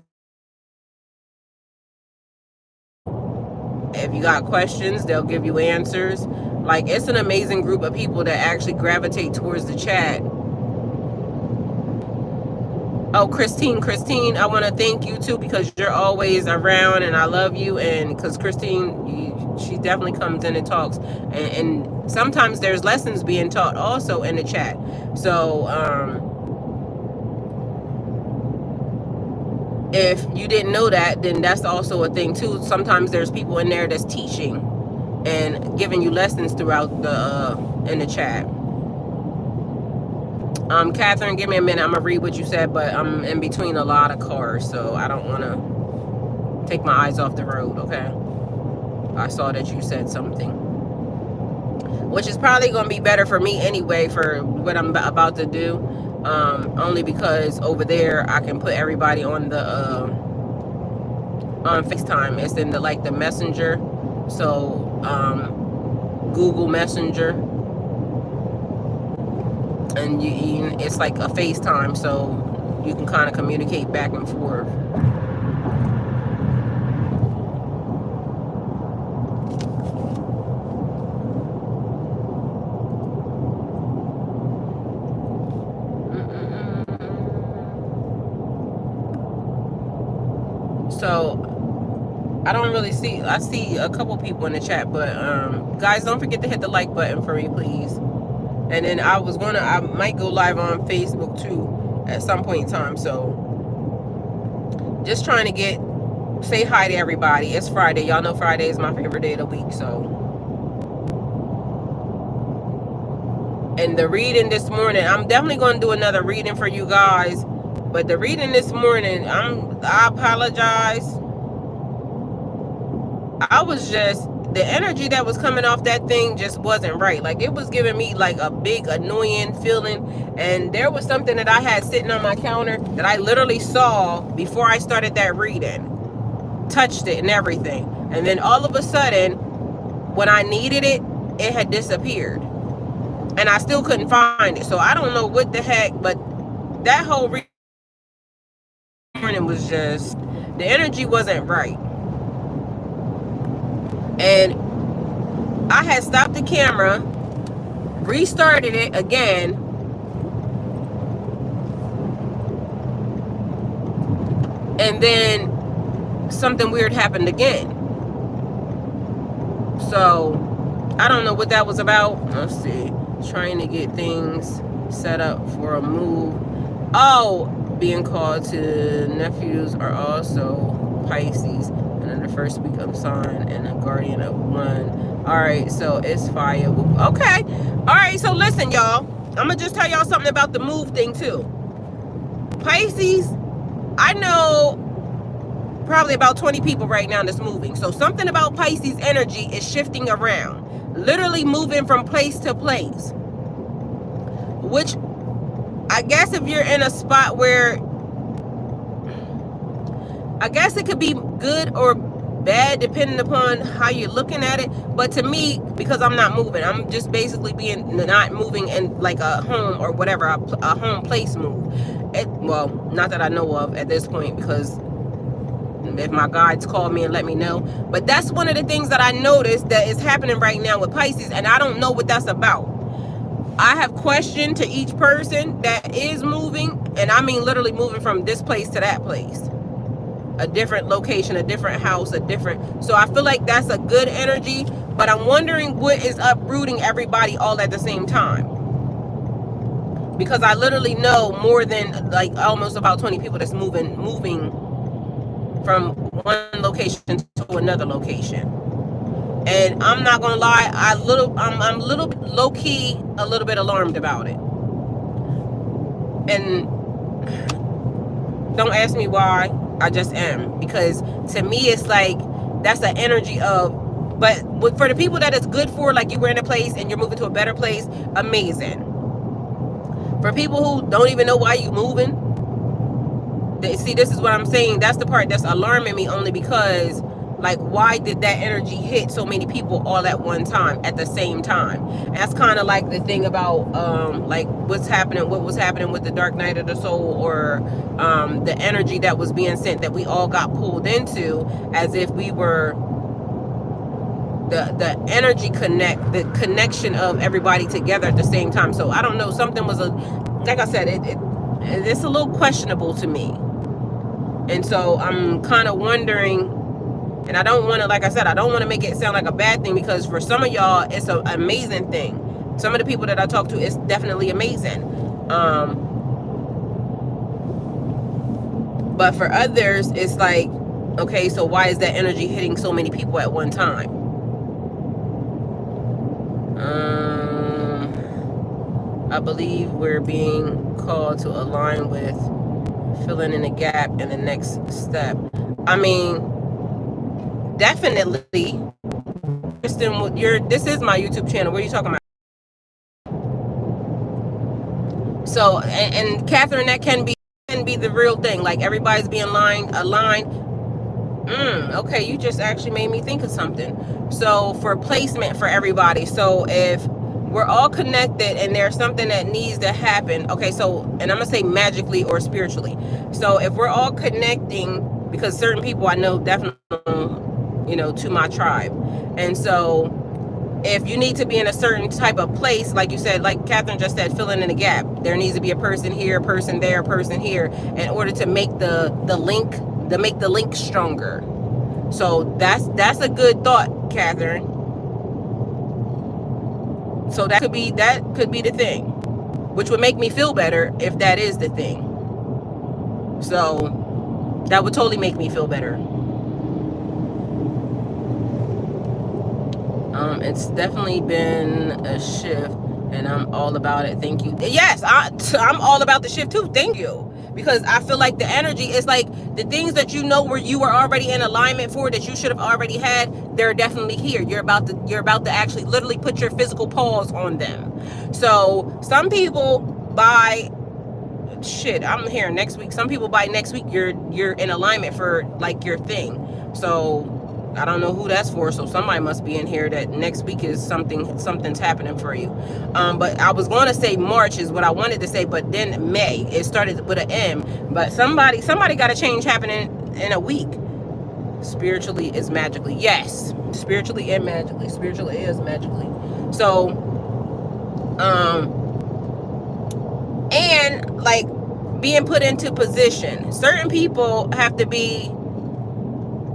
if you got questions, they'll give you answers. Like, it's an amazing group of people that actually gravitate towards the chat. Oh, Christine, I want to thank you too, because you're always around, and I love you. And because Christine, she definitely comes in and talks, and sometimes there's lessons being taught also in the chat. So if you didn't know that, then that's also a thing too. Sometimes there's people in there that's teaching and giving you lessons throughout in the chat. Catherine, give me a minute. I'm gonna read what you said, but I'm in between a lot of cars, so I don't want to take my eyes off the road. Okay. I saw that you said something, which is probably gonna be better for me anyway for what I'm about to do. Only because over there I can put everybody on the on FaceTime. It's in the messenger, so Google Messenger, and it's like a FaceTime, so you can kind of communicate back and forth. So I don't really see, I see a couple people in the chat, but guys, don't forget to hit the like button for me, please. And then I might go live on Facebook too at some point in time. So just trying to say hi to everybody. It's Friday. Y'all know Friday is my favorite day of the week. So, and the reading this morning, I'm definitely going to do another reading for you guys. But the reading this morning, I apologize. I was just the energy that was coming off that thing just wasn't right. Like, it was giving me like a big annoying feeling. And there was something that I had sitting on my counter that I literally saw before I started that reading, touched it and everything, and then all of a sudden when I needed it, it had disappeared, and I still couldn't find it. So I don't know what the heck, but that whole morning was just, the energy wasn't right. And I had stopped the camera, restarted it again, and then something weird happened again. So I don't know what that was about. Let's see. Trying to get things set up for a move. Oh, being called to nephews are also Pisces, and in the first week of sign, and a guardian of one. All right, so it's fire. Okay. All right, so listen, y'all. I'm gonna just tell y'all something about the move thing too. Pisces, I know probably about 20 people right now that's moving. So something about Pisces energy is shifting around, literally moving from place to place, which I guess if you're in a spot where, I guess it could be good or bad depending upon how you're looking at it. But to me, because I'm not moving, I'm just basically being not moving in like a home or whatever, a home place move. Well, not that I know of at this point, because if my guides call me and let me know. But that's one of the things that I noticed that is happening right now with Pisces, and I don't know what that's about. I have questioned to each person that is moving, and I mean literally moving from this place to that place, a different location, a different house, a different, so I feel like that's a good energy. But I'm wondering what is uprooting everybody all at the same time, because I literally know more than like almost about 20 people that's moving from one location to another location. And I'm not gonna lie, I'm a little bit low key, a little bit alarmed about it. And don't ask me why, I just am, because to me it's like that's the energy of, but for the people that it's good for, like you were in a place and you're moving to a better place, amazing. For people who don't even know why you moving, see, this is what I'm saying, that's the part that's alarming me, only because like, why did that energy hit so many people all at one time, at the same time? And that's kind of like the thing about like what was happening with the dark night of the soul, or the energy that was being sent, that we all got pulled into, as if we were the energy the connection of everybody together at the same time. So I don't know, something was like I said, it's a little questionable to me. And so I'm kind of wondering, and I don't want to, like I said, I don't want to make it sound like a bad thing, because for some of y'all, it's an amazing thing. Some of the people that I talk to, it's definitely amazing. But for others, it's like, okay, so why is that energy hitting so many people at one time? I believe we're being called to align with filling in a gap in the next step. I mean, definitely. This is my YouTube channel. What are you talking about? So, and Catherine, that can be the real thing. Like, everybody's being aligned. Okay, you just actually made me think of something. So for placement for everybody, so if we're all connected and there's something that needs to happen, okay, so, and I'm gonna say magically or spiritually. So if we're all connecting, because certain people I know definitely, you know, to my tribe. And so if you need to be in a certain type of place, like you said, like Catherine just said, filling in a gap, there needs to be a person here, a person there, a person here, in order to make the link stronger. So that's a good thought, Catherine. So that could be the thing, which would make me feel better if that is the thing. So that would totally make me feel better. It's definitely been a shift, and I'm all about it. Thank you. Yes, I'm all about the shift too. Thank you. because I feel like the energy is like the things that you know where you were already in alignment for, that you should have already had, they're definitely here. You're about to actually literally put your physical paws on them. So some people by I'm here next week. Some people by next week you're in alignment for like your thing. So I don't know who that's for. So somebody must be in here that next week is something's happening for you. But I was going to say March is what I wanted to say, but then May, it started with an M. But somebody got a change happening in a week. Spiritually is magically. Yes, spiritually and magically. Spiritually is magically. So and like being put into position. Certain people have to be,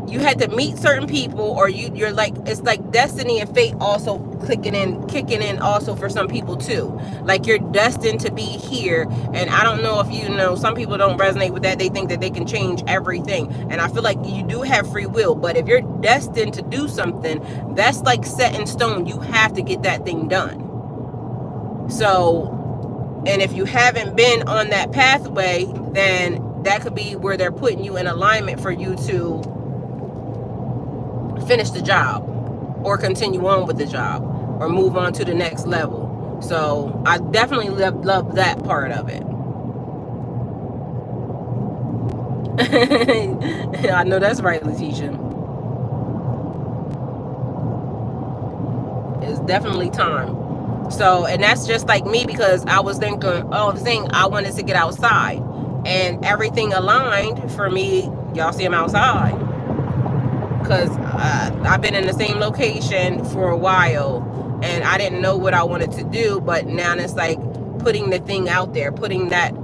you had to meet certain people, or you're like, it's like destiny and fate also kicking in also for some people too. Like you're destined to be here. And I don't know if you know, some people don't resonate with that. They think that they can change everything. And I feel like you do have free will, but if you're destined to do something, that's like set in stone. You have to get that thing done. So, and if you haven't been on that pathway, then that could be where they're putting you in alignment for you to finish the job or continue on with the job or move on to the next level. So I definitely love that part of it. I know that's right, Letitia. It's definitely time. So, and that's just like me, because I was thinking, I wanted to get outside and everything aligned for me. Y'all see I'm outside because I've been in the same location for a while and I didn't know what I wanted to do, but now it's like putting the thing out there, putting that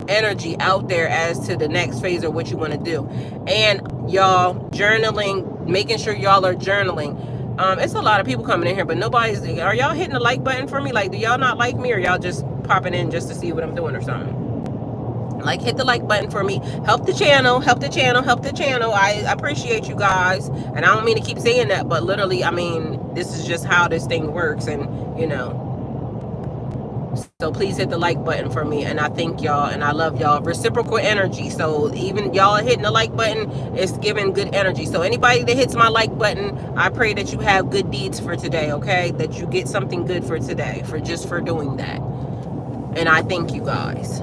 energy out there as to the next phase of what you want to do. And y'all journaling, making sure y'all are journaling. It's a lot of people coming in here, but nobody's, are y'all hitting the like button for me? Like, do y'all not like me, or y'all just popping in just to see what I'm doing or something? Like, hit the like button for me. Help the channel, help the channel, help the channel. I appreciate you guys. And I don't mean to keep saying that, but literally, I mean, this is just how this thing works. And, you know, so please hit the like button for me. And I thank y'all and I love y'all. Reciprocal energy. So even y'all hitting the like button, it's giving good energy. So anybody that hits my like button, I pray that you have good deeds for today, okay? That you get something good for today, for doing that. And I thank you guys.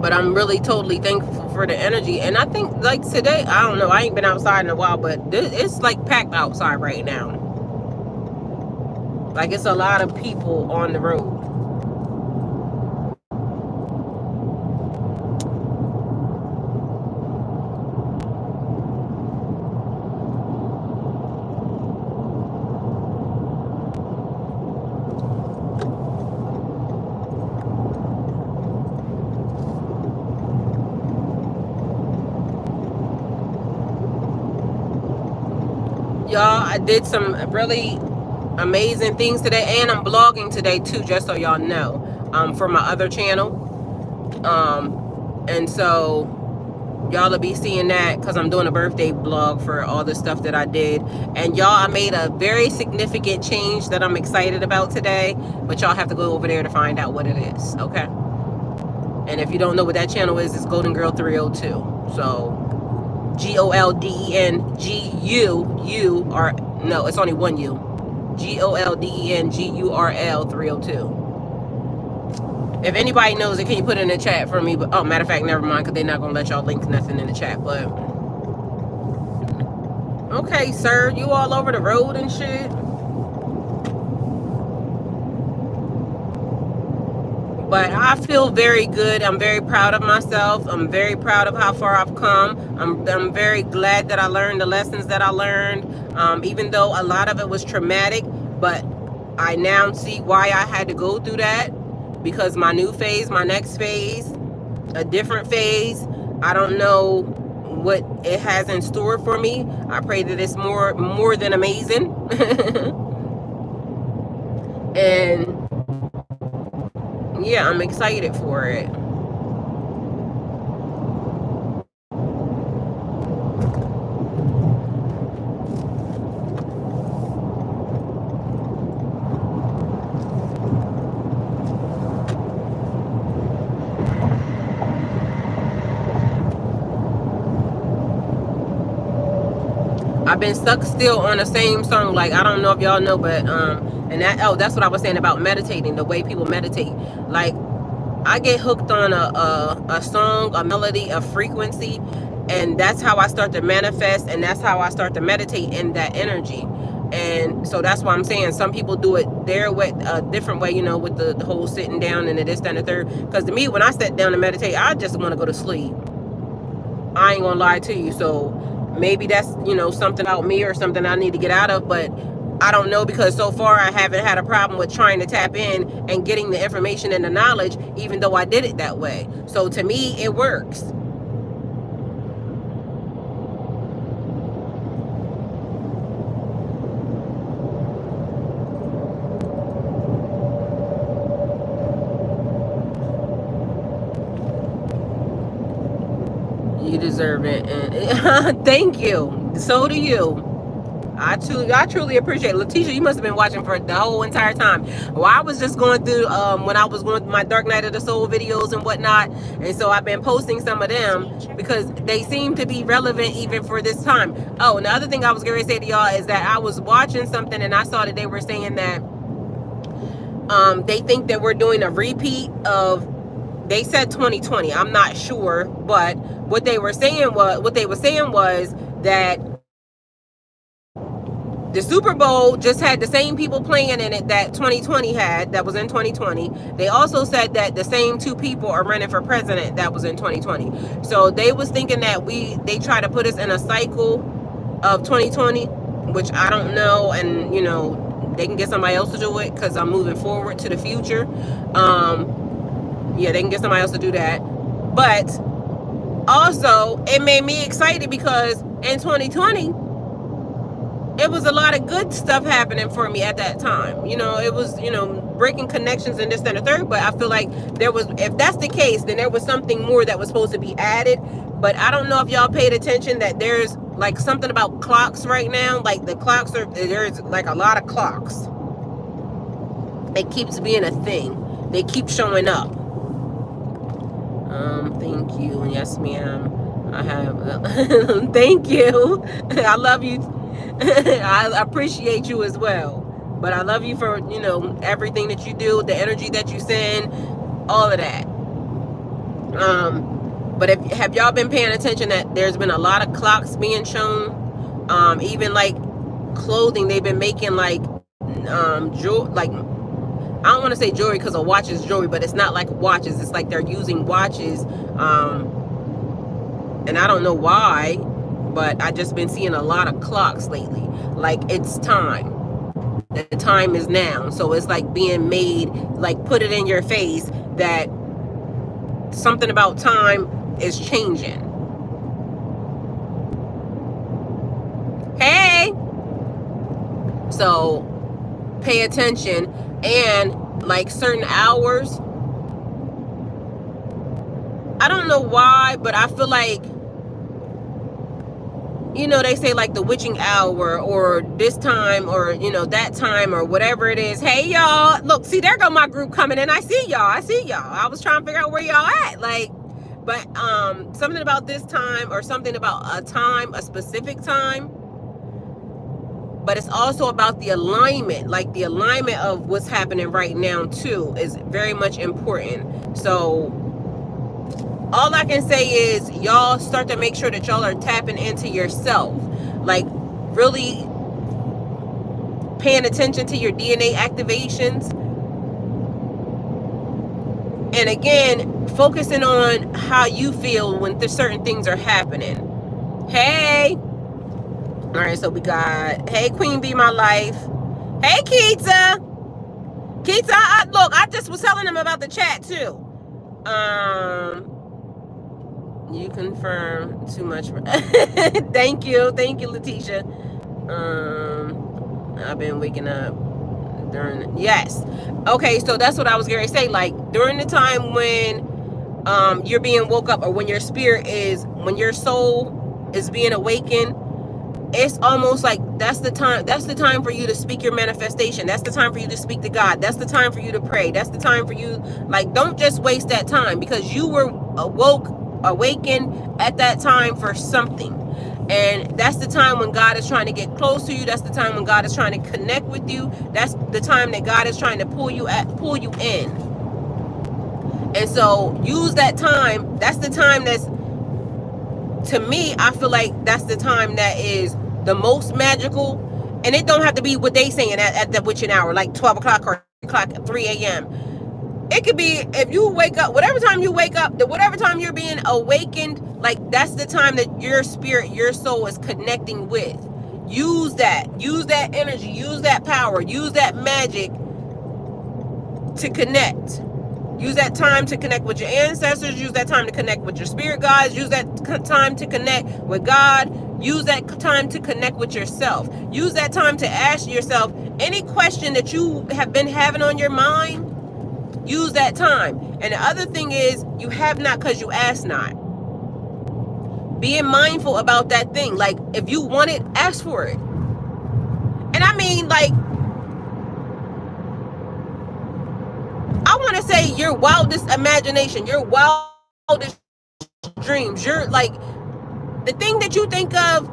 But I'm really totally thankful for the energy. And I think like today, I don't know, I ain't been outside in a while, but it's like packed outside right now. Like it's a lot of people on the road. Y'all, I did some really amazing things today, and I'm blogging today too, just so y'all know, for my other channel. And so y'all will be seeing that because I'm doing a birthday blog for all the stuff that I did. And y'all, I made a very significant change that I'm excited about today, but y'all have to go over there to find out what it is, okay? And if you don't know what that channel is, it's Golden Girl 302. So GOLDENGUU, or no, it's only one U. GOLDENGURL 302. If anybody knows it, can you put it in the chat for me? But oh, matter of fact, never mind, because they're not gonna let y'all link nothing in the chat. But okay, sir, you all over the road and shit. But I feel very good. I'm very proud of myself. I'm very proud of how far I've come. I'm very glad that I learned the lessons that I learned, even though a lot of it was traumatic. But I now see why I had to go through that, because my new phase, my next phase, a different phase, I don't know what it has in store for me. I pray that it's more than amazing. And yeah, I'm excited for it. I've been stuck still on the same song. Like, I don't know if y'all know, but and that's what I was saying about meditating, the way people meditate. Like, I get hooked on a song, a melody, a frequency, and that's how I start to manifest, and that's how I start to meditate in that energy. And so that's why I'm saying some people do it their way, a different way, you know, with the whole sitting down and the this, that, and the third. Because to me, when I sit down and meditate, I just want to go to sleep. I ain't gonna lie to you. So maybe that's, you know, something about me or something I need to get out of, but I don't know, because so far I haven't had a problem with trying to tap in and getting the information and the knowledge, even though I did it that way. So to me, it works. You deserve it, and thank you. So do you. I truly appreciate it. Letitia, you must have been watching for the whole entire time. Well, I was just going through when I was going through my Dark Night of the Soul videos and whatnot, and so I've been posting some of them because they seem to be relevant even for this time. Oh, and the other thing I was going to say to y'all is that I was watching something and I saw that they were saying that they think that we're doing a repeat of, they said 2020. I'm not sure, but what they were saying was that the Super Bowl just had the same people playing in it that 2020 had, that was in 2020. They also said that the same two people are running for president that was in 2020. So they was thinking that they try to put us in a cycle of 2020, which I don't know, and you know, they can get somebody else to do it because I'm moving forward to the future. Yeah, they can get somebody else to do that. But also, it made me excited because in 2020, it was a lot of good stuff happening for me at that time. You know, it was, you know, breaking connections and this and the third. But I feel like there was, if that's the case, then there was something more that was supposed to be added. But I don't know if y'all paid attention that there's like something about clocks right now. Like the clocks there's like a lot of clocks. It keeps being a thing. They keep showing up. Thank you. Yes, ma'am. I have. Thank you. I love you. I appreciate you as well. But I love you for, you know, everything that you do, the energy that you send, all of that. But have y'all been paying attention that there's been a lot of clocks being shown? Even like clothing, they've been making like like, I don't want to say jewelry because a watch is jewelry, but it's not like watches. It's like they're using watches. And I don't know why, but I just been seeing a lot of clocks lately. Like it's time. The time is now. So it's like being made, like put it in your face that something about time is changing. Hey! So pay attention. And like certain hours, I don't know why, but I feel like, you know, they say like the witching hour or this time or, you know, that time or whatever it is. Hey, y'all, look, see, there go my group coming in. I see y'all. I was trying to figure out where y'all at. Like, but something about this time or something about a time, a specific time. But it's also about the alignment, like the alignment of what's happening right now too is very much important. So all I can say is y'all start to make sure that y'all are tapping into yourself, like really paying attention to your DNA activations. And again, focusing on how you feel when certain things are happening. Hey. All right, so we got, hey, Queen Be My Life. Hey, Keita. Keita, look, I just was telling them about the chat, too. You confirm too much. Thank you, Letitia. I've been waking up during, yes. Okay, so that's what I was going to say. Like, during the time when you're being woke up or when your spirit is, when your soul is being awakened, it's almost like that's the time for you to speak your manifestation. That's the time for you to speak to God. That's the time for you to pray. That's the time for you, like, don't just waste that time because you were awakened at that time for something. And that's the time when God is trying to get close to you. That's the time when God is trying to connect with you. That's the time that God is trying to pull you in. And so use that time. That's the time that's, to me, I feel like that's the time that is the most magical. And it don't have to be what they saying at the witching hour, like 12 o'clock or 3 a.m. It could be if you wake up, whatever time you wake up, whatever time you're being awakened, like that's the time that your spirit, your soul is connecting with. Use that energy, use that power, use that magic to connect. Use that time to connect with your ancestors. Use that time to connect with your spirit guides. Use that time to connect with God. Use that time to connect with yourself. Use that time to ask yourself any question that you have been having on your mind. Use that time. And the other thing is, you have not because you ask not. Being mindful about that thing. Like, if you want it, ask for it. And I mean, like, I want to say your wildest imagination, your wildest dreams, your, like, the thing that you think of,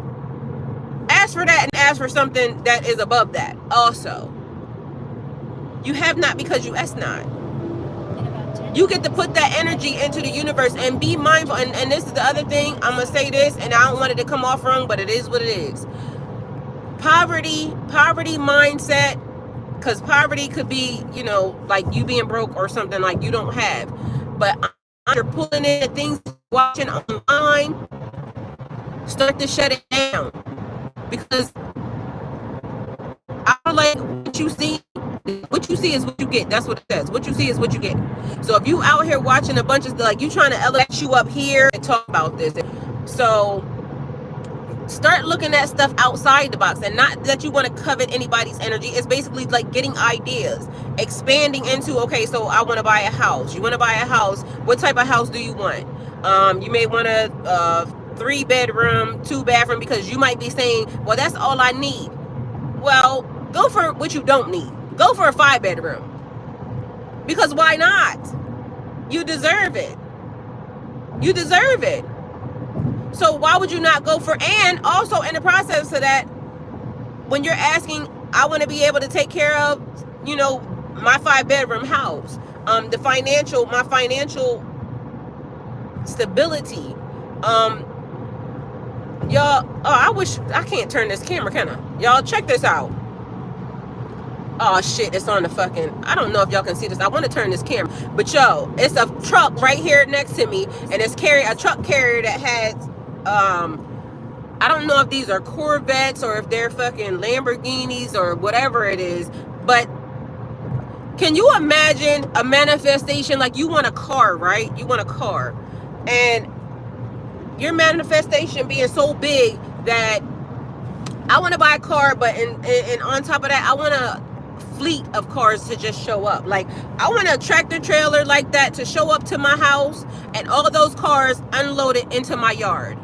ask for that and ask for something that is above that also. You have not because you ask not. You get to put that energy into the universe and be mindful. And this is the other thing. I'm going to say this, and I don't want it to come off wrong, but it is what it is. Poverty mindset, because poverty could be, you know, like you being broke or something like you don't have. But you're pulling in things, watching online, start to shut it down. Because I feel like what you see is what you get. That's what it says. What you see is what you get. So if you out here watching a bunch of, like, you trying to elevate you up here and talk about this. So start looking at stuff outside the box, and not that you want to covet anybody's energy. It's basically like getting ideas, expanding into, okay, so I want to buy a house. You want to buy a house. What type of house do you want? You may want a 3-bedroom, 2-bathroom, because you might be saying, well, that's all I need. Well, go for what you don't need. Go for a 5-bedroom. Because why not? You deserve it. You deserve it. So why would you not go for, and also in the process of that, when you're asking, I want to be able to take care of, you know, my 5-bedroom house, my financial stability, y'all, I wish I can't turn this camera, can I? Y'all check this out. Oh shit, it's on the fucking, I don't know if y'all can see this. I want to turn this camera, but yo, it's a truck right here next to me, and it's a truck carrier that has, I don't know if these are Corvettes or if they're fucking Lamborghinis or whatever it is, but can you imagine a manifestation? Like, you want a car, right? You want a car, and your manifestation being so big that I want to buy a car, but and on top of that, I want a fleet of cars to just show up. Like, I want a tractor trailer like that to show up to my house, and all of those cars unloaded into my yard,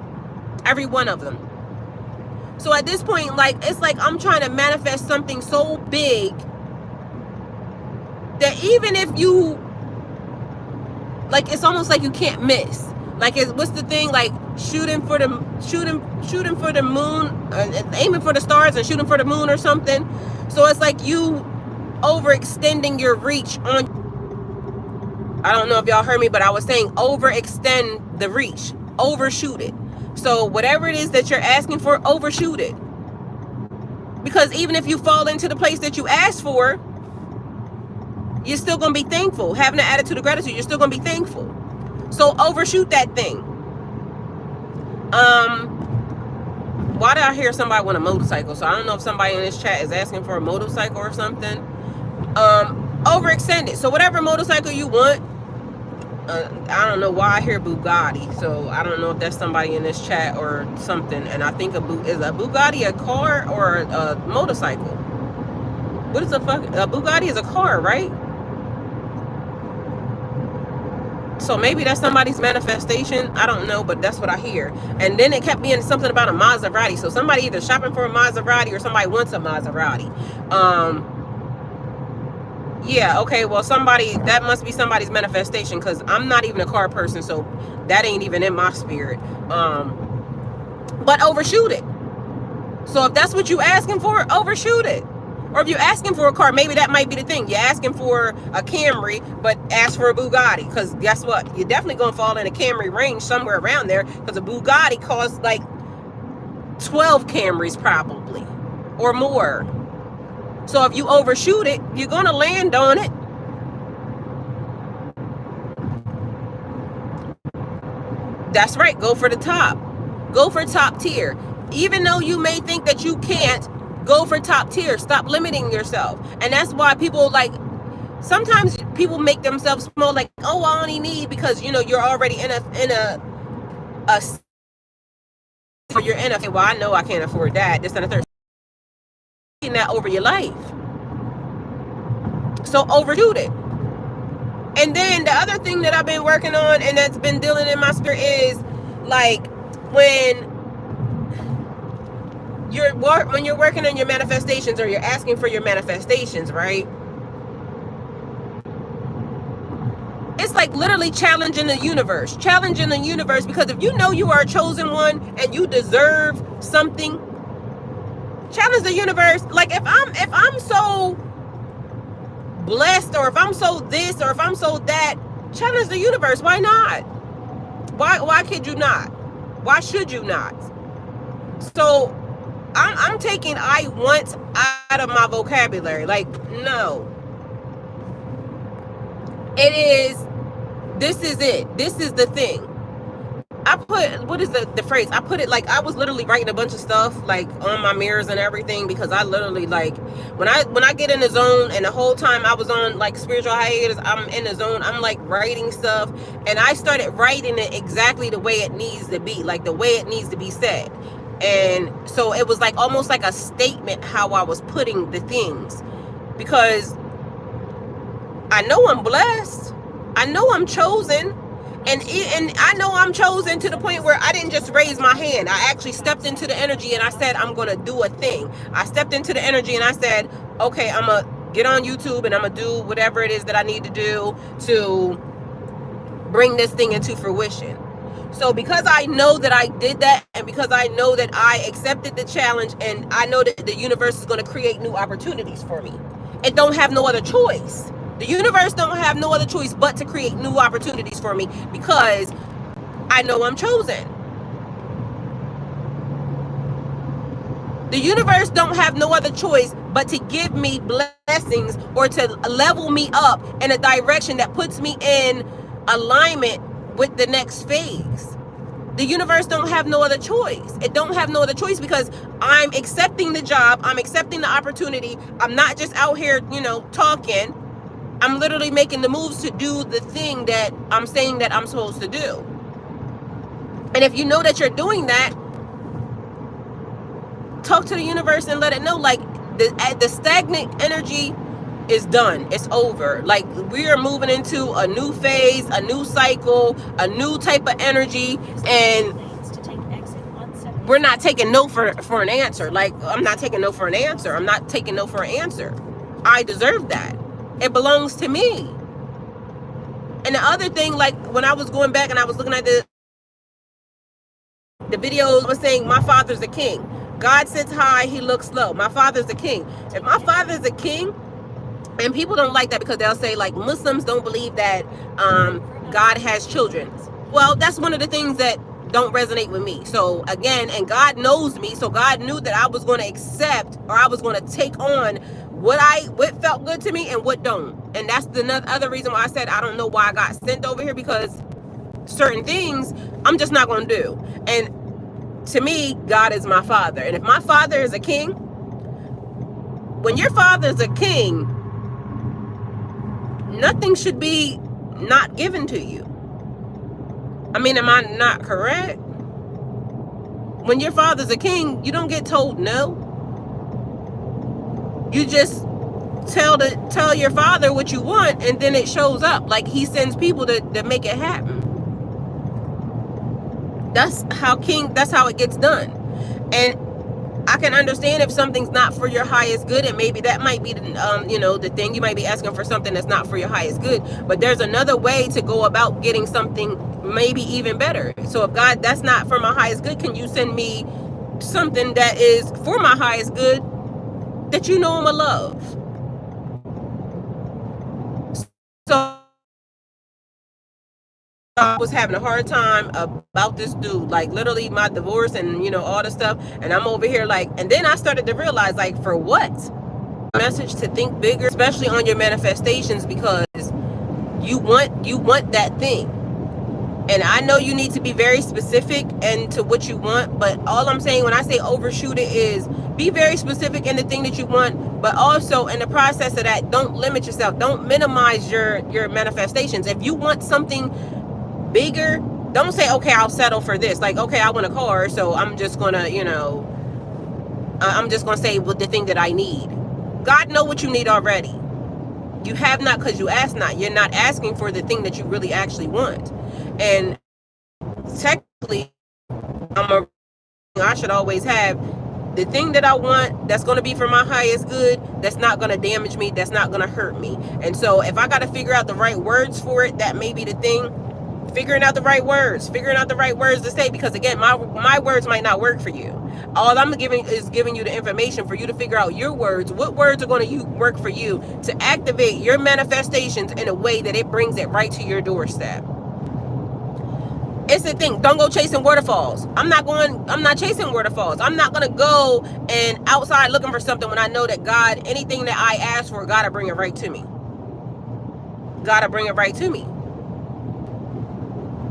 every one of them. So at this point, like, it's like I'm trying to manifest something so big that even if you, like, it's almost like you can't miss. Like, what's the thing? Like, shooting for the moon, aiming for the stars and shooting for the moon or something. So it's like you overextending your reach on. I don't know if y'all heard me, but I was saying overextend the reach, overshoot it. So whatever it is that you're asking for, overshoot it. Because even if you fall into the place that you asked for, you're still going to be thankful. Having an attitude of gratitude, you're still going to be thankful. So overshoot that thing. Why did I hear somebody want a motorcycle? So I don't know if somebody in this chat is asking for a motorcycle or something. Overextend it. So whatever motorcycle you want. I don't know why I hear Bugatti. So I don't know if that's somebody in this chat or something. And I think is a Bugatti a car or a motorcycle? What is a Bugatti is a car, right? So maybe that's somebody's manifestation. I don't know, but that's what I hear. And then it kept being something about a Maserati. So somebody either shopping for a Maserati or somebody wants a Maserati. Yeah, okay, well, that must be somebody's manifestation, because I'm not even a car person, so that ain't even in my spirit. but overshoot it. So if that's what you're asking for, overshoot it. Or if you're asking for a car, maybe that might be the thing. You're asking for a Camry, but ask for a Bugatti. Because guess what? You're definitely going to fall in a Camry range somewhere around there. Because a Bugatti costs like 12 Camrys probably. Or more. So if you overshoot it, you're going to land on it. That's right. Go for the top. Go for top tier. Even though you may think that you can't, go for top tier. Stop limiting yourself. And that's why people like, sometimes people make themselves small, like, oh, I only need, because you know you're already in a you're in a, well, I know I can't afford that, this and a third. That over your life. So overshoot it. And then the other thing that I've been working on and that's been dealing in my spirit is like when you're working on your manifestations, or you're asking for your manifestations, right? It's like literally challenging the universe. Challenging the universe, because if you know you are a chosen one and you deserve something, challenge the universe. Like if I'm so blessed, or if I'm so this, or if I'm so that, challenge the universe. Why not? Why could you not? Why should you not? So I'm taking I want out of my vocabulary. Like, no. It is, this is it. This is the thing. I put, what is the phrase? I put it like, I was literally writing a bunch of stuff like on my mirrors and everything, because I literally like, when I get in the zone, and the whole time I was on like spiritual hiatus, I'm in the zone, I'm like writing stuff, and I started writing it exactly the way it needs to be, like the way it needs to be said. And so it was like almost like a statement how I was putting the things, because I know I'm blessed. I know I'm chosen. And I know I'm chosen to the point where I didn't just raise my hand. I actually stepped into the energy and I said, I'm going to do a thing. I stepped into the energy and I said, okay, I'm going to get on YouTube and I'm going to do whatever it is that I need to do to bring this thing into fruition. So because I know that I did that, and because I know that I accepted the challenge, and I know that the universe is going to create new opportunities for me, it don't have no other choice. The universe don't have no other choice but to create new opportunities for me, because I know I'm chosen. The universe don't have no other choice but to give me blessings, or to level me up in a direction that puts me in alignment with the next phase. The universe don't have no other choice. It don't have no other choice, because I'm accepting the job. I'm accepting the opportunity. I'm not just out here, talking. I'm literally making the moves to do the thing that I'm saying that I'm supposed to do. And if you know that you're doing that, talk to the universe and let it know, like, the stagnant energy is done. It's over. Like, we are moving into a new phase, a new cycle, a new type of energy, and we're not taking no for an answer. Like, I'm not taking no for an answer. I'm not taking no for an answer. I deserve that. It belongs to me. And the other thing, like when I was going back and I was looking at the videos, was saying my father's a king. God sits high, he looks low. My father's a king. If my father's a king, and people don't like that because they'll say like Muslims don't believe that God has children. Well, that's one of the things that don't resonate with me. So again, and God knows me, so God knew that I was going to accept, or I was going to take on what felt good to me and what don't. And that's the other reason why I said I don't know why I got sent over here, because certain things I'm just not going to do. And to me, God is my father. And if my father is a king, when your father is a king, nothing should be not given to you. I mean, am I not correct? When your father's a king, you don't get told no. You just tell your father what you want, and then it shows up. Like, he sends people to make it happen. That's how it gets done. And I can understand if something's not for your highest good, and maybe that might be the thing. You might be asking for something that's not for your highest good, but there's another way to go about getting something maybe even better. So if God, that's not for my highest good, can you send me something that is for my highest good that you know I'm a love? So I was having a hard time about this dude, like literally my divorce and, you know, all the stuff. And I'm over here like, and then I started to realize, like, for what? Message to think bigger, especially on your manifestations, because you want that thing. And I know you need to be very specific and to what you want, but all I'm saying when I say overshoot it is be very specific in the thing that you want, but also in the process of that, don't limit yourself. Don't minimize your manifestations. If you want something bigger, don't say, okay, I'll settle for this. Like, okay, I want a car, so I'm just gonna, you know, I'm just gonna say the thing that I need. God know what you need already. You have not because you ask not. You're not asking for the thing that you really actually want. And technically, I should always have the thing that I want that's going to be for my highest good, that's not going to damage me, that's not going to hurt me. And so if I got to figure out the right words for it, that may be the thing. Figuring out the right words to say, because again, my words might not work for you. All I'm giving you the information for you to figure out your words. What words are going to work for you to activate your manifestations in a way that it brings it right to your doorstep. It's the thing. Don't go chasing waterfalls. I'm not chasing waterfalls. I'm not going to go and outside looking for something when I know that God, anything that I ask for, God to bring it right to me. God to bring it right to me.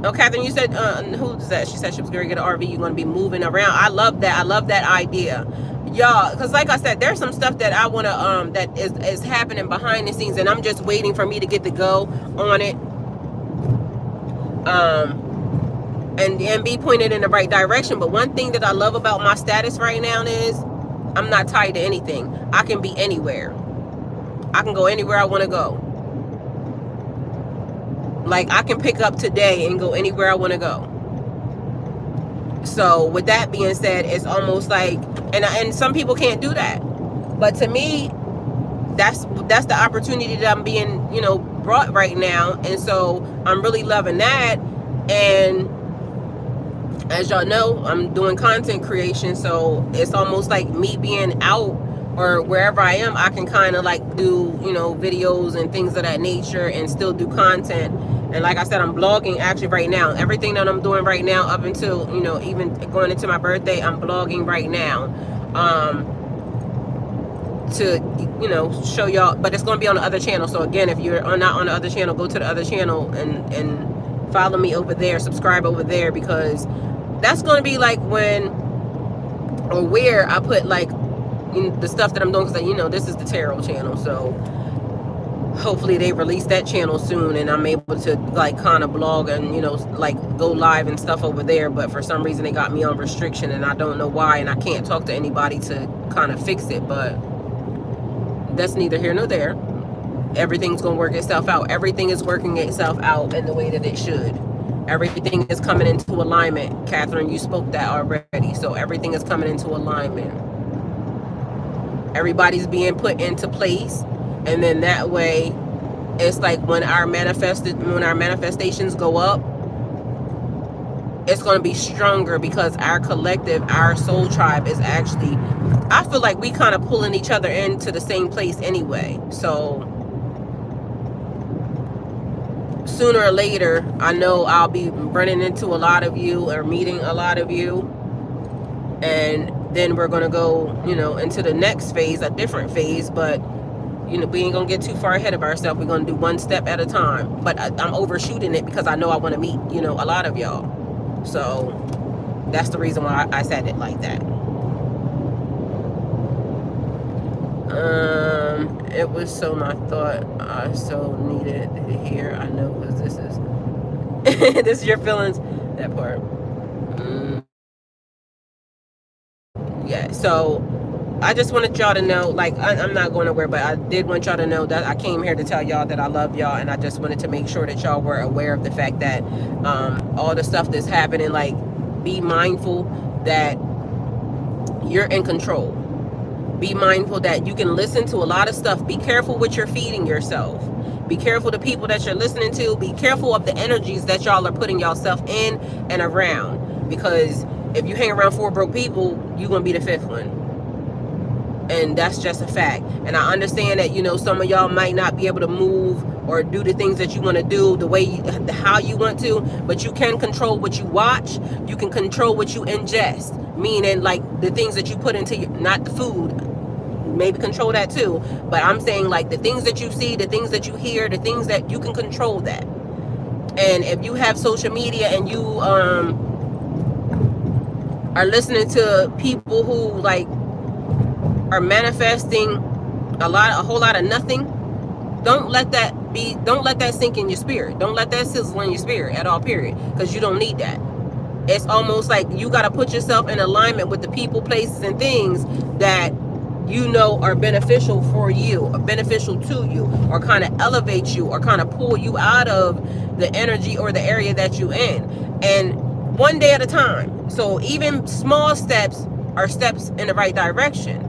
Oh, Catherine, you said, who's that? She said she was going to get an RV. You're going to be moving around. I love that. I love that idea. Y'all, because like I said, there's some stuff that I want to, that is happening behind the scenes, and I'm just waiting for me to get the go on it. And be pointed in the right direction. But one thing that I love about my status right now is I'm not tied to anything. I can be anywhere. I can go anywhere I want to go. Like, I can pick up today and go anywhere I want to go. So with that being said, it's almost like, and some people can't do that. But to me, that's the opportunity that I'm being, you know, brought right now. And so I'm really loving that. And as y'all know, I'm doing content creation. So it's almost like me being out or wherever I am, I can kind of like do, you know, videos and things of that nature and still do content. And like I said, I'm blogging actually right now. Everything that I'm doing right now up until, you know, even going into my birthday, I'm blogging right now. To, you know, show y'all, but it's going to be on the other channel. So again, if you're not on the other channel, go to the other channel and follow me over there, subscribe over there, because that's going to be like when or where I put like, you know, the stuff that I'm doing, because, you know, this is the tarot channel. So hopefully they release that channel soon and I'm able to like kind of blog and, you know, like go live and stuff over there. But for some reason they got me on restriction and I don't know why, and I can't talk to anybody to kind of fix it. But that's neither here nor there. Everything's gonna work itself out. Everything is working itself out in the way that it should. Everything is coming into alignment. Catherine, you spoke that already. So everything is coming into alignment. Everybody's being put into place. And then that way, it's like when our manifestations go up, it's going to be stronger, because our collective, our soul tribe is actually, I feel like we kind of pulling each other into the same place anyway. So sooner or later, I know I'll be running into a lot of you or meeting a lot of you. And then we're going to go, you know, into the next phase, a different phase. But you know, we ain't gonna get too far ahead of ourselves. We're gonna do one step at a time. But I'm overshooting it because I know I want to meet, you know, a lot of y'all. So that's the reason why I said it like that. It was so my thought. I so needed to hear. I know because this is this is your feelings. That part. Yeah. So I just wanted y'all to know, like, I'm not going nowhere, but I did want y'all to know that I came here to tell y'all that I love y'all, and I just wanted to make sure that y'all were aware of the fact that all the stuff that's happening, like, be mindful that you're in control. Be mindful that you can listen to a lot of stuff. Be careful what you're feeding yourself, Be careful the people that you're listening to. Be careful of the energies that y'all are putting yourself in and around. Because if you hang around 4 broke people, you're going to be the 5th one. And that's just a fact. And I understand that, you know, some of y'all might not be able to move or do the things that you want to do the way how you want to, but you can control what you watch. You can control what you ingest, meaning like the things that you put into your, not the food, maybe control that too, but I'm saying like the things that you see, the things that you hear, the things that you can control that. And if you have social media and you are listening to people who like are manifesting a whole lot of nothing, don't let that sink in your spirit. Don't let that sizzle in your spirit at all, period, because you don't need that. It's almost like you got to put yourself in alignment with the people, places, and things that you know are beneficial for you, or beneficial to you, or kind of elevate you, or kind of pull you out of the energy or the area that you're in. And one day at a time. So even small steps are steps in the right direction.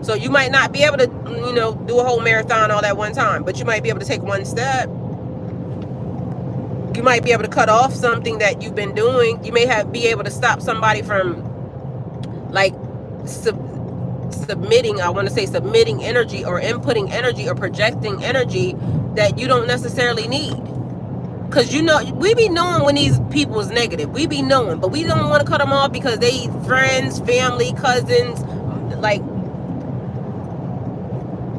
So you might not be able to, you know, do a whole marathon all at one time, but you might be able to take one step. You might be able to cut off something that you've been doing. You may be able to stop somebody from like submitting energy or inputting energy or projecting energy that you don't necessarily need. Because, you know, we be knowing when these people is negative. We be knowing, but we don't want to cut them off because they friends, family, cousins, like.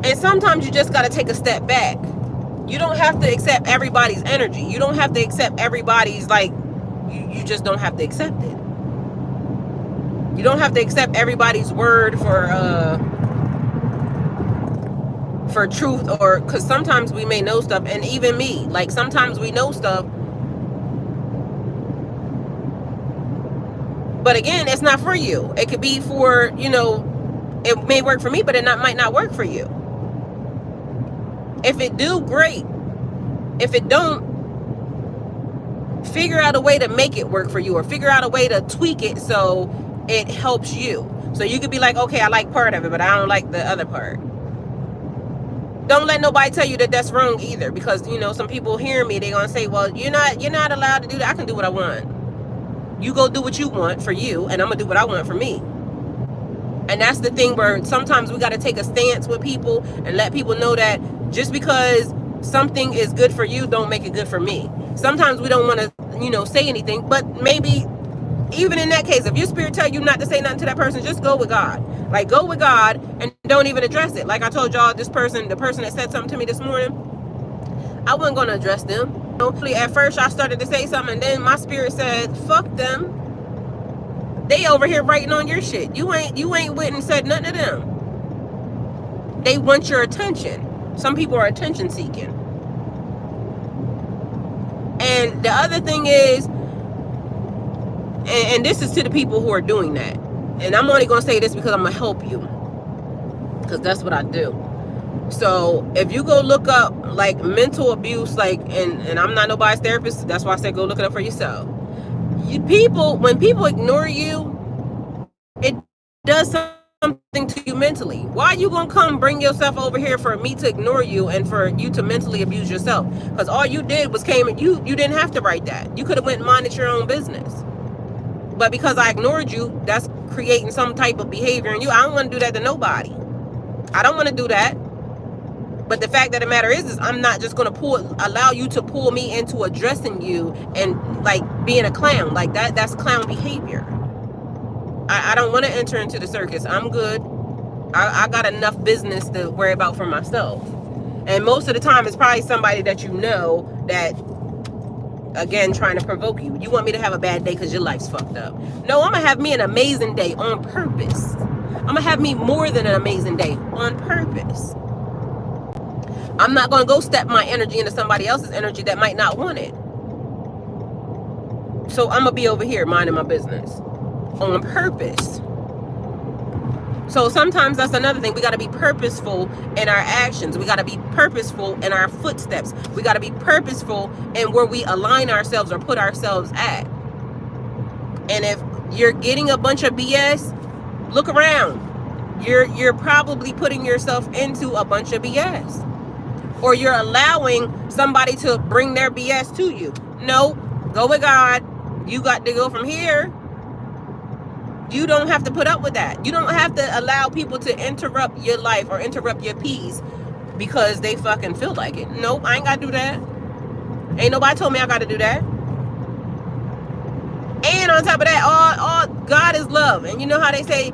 And sometimes you just got to take a step back. You don't have to accept everybody's energy. You don't have to accept everybody's, like, you just don't have to accept it. You don't have to accept everybody's word for truth, or because sometimes we may know stuff, and even me, like sometimes we know stuff, but again, it's not for you. It could be for, you know, it may work for me, but it might not work for you. If it do, great. If it don't, figure out a way to make it work for you, or figure out a way to tweak it so it helps you. So you could be like, okay, I like part of it, but I don't like the other part. Don't let nobody tell you that that's wrong either, because, you know, some people hear me, they're gonna say, well, you're not allowed to do that. I can do what I want. You go do what you want for you, and I'm gonna do what I want for me. And that's the thing, where sometimes we got to take a stance with people and let people know that just because something is good for you, don't make it good for me. Sometimes we don't want to, you know, say anything, but maybe even in that case, if your spirit tell you not to say nothing to that person, just go with God. Like, go with God and don't even address it. Like I told y'all, the person that said something to me this morning, I wasn't going to address them. At first, I started to say something, and then my spirit said, fuck them. They over here writing on your shit. You ain't went and said nothing to them. They want your attention. Some people are attention seeking. And the other thing is, and this is to the people who are doing that, and I'm only going to say this because I'm going to help you, because that's what I do. So if you go look up like mental abuse, like, and I'm not nobody's therapist, that's why I said go look it up for yourself. When people ignore you, it does something to you mentally. Why are you gonna come bring yourself over here for me to ignore you and for you to mentally abuse yourself? Because all you did was came and you didn't have to write that. You could have went and minded your own business. But because I ignored you, that's creating some type of behavior in you. I don't want to do that to nobody. I don't want to do that. But the fact of the matter is I'm not just going to allow you to pull me into addressing you and like being a clown. Like that's clown behavior. I don't want to enter into the circus. I'm good. I got enough business to worry about for myself. And most of the time it's probably somebody that you know that, again, trying to provoke you. You want me to have a bad day because your life's fucked up. No, I'm going to have me an amazing day on purpose. I'm going to have me more than an amazing day on purpose. I'm not going to go step my energy into somebody else's energy that might not want it. So I'm going to be over here minding my business on purpose. So sometimes that's another thing. We got to be purposeful in our actions. We got to be purposeful in our footsteps. We got to be purposeful in where we align ourselves or put ourselves at. And if you're getting a bunch of BS, look around. You're probably putting yourself into a bunch of BS. or you're allowing somebody to bring their BS to you. Nope. Go with God. You got to go from here. You don't have to put up with that. You don't have to allow people to interrupt your life or interrupt your peace because they fucking feel like it. Nope, I ain't got to do that. Ain't nobody told me I got to do that. And on top of that, all God is love. And you know how they say,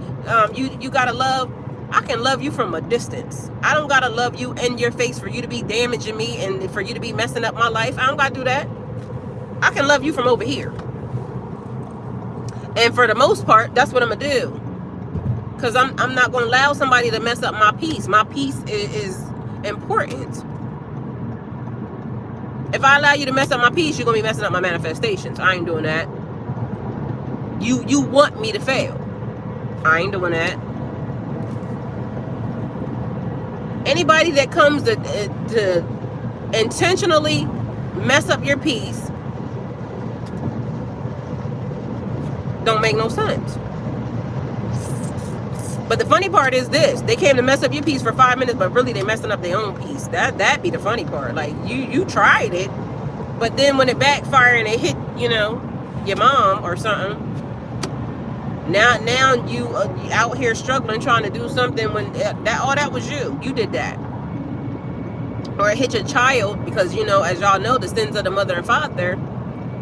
you got to love. I can love you from a distance. I don't got to love you in your face for you to be damaging me and for you to be messing up my life. I don't got to do that. I can love you from over here. And for the most part, that's what I'm going to do. Because I'm not going to allow somebody to mess up my peace. My peace is important. If I allow you to mess up my peace, you're going to be messing up my manifestations. I ain't doing that. You want me to fail. I ain't doing that. Anybody that comes to intentionally mess up your peace don't make no sense. But the funny part is this: they came to mess up your peace for 5 minutes, but really they messing up their own peace. That be the funny part. Like you tried it, but then when it backfired and it hit, your mom or something, now you out here struggling trying to do something when that was you. You did that. Or it hit your child because as y'all know, the sins of the mother and father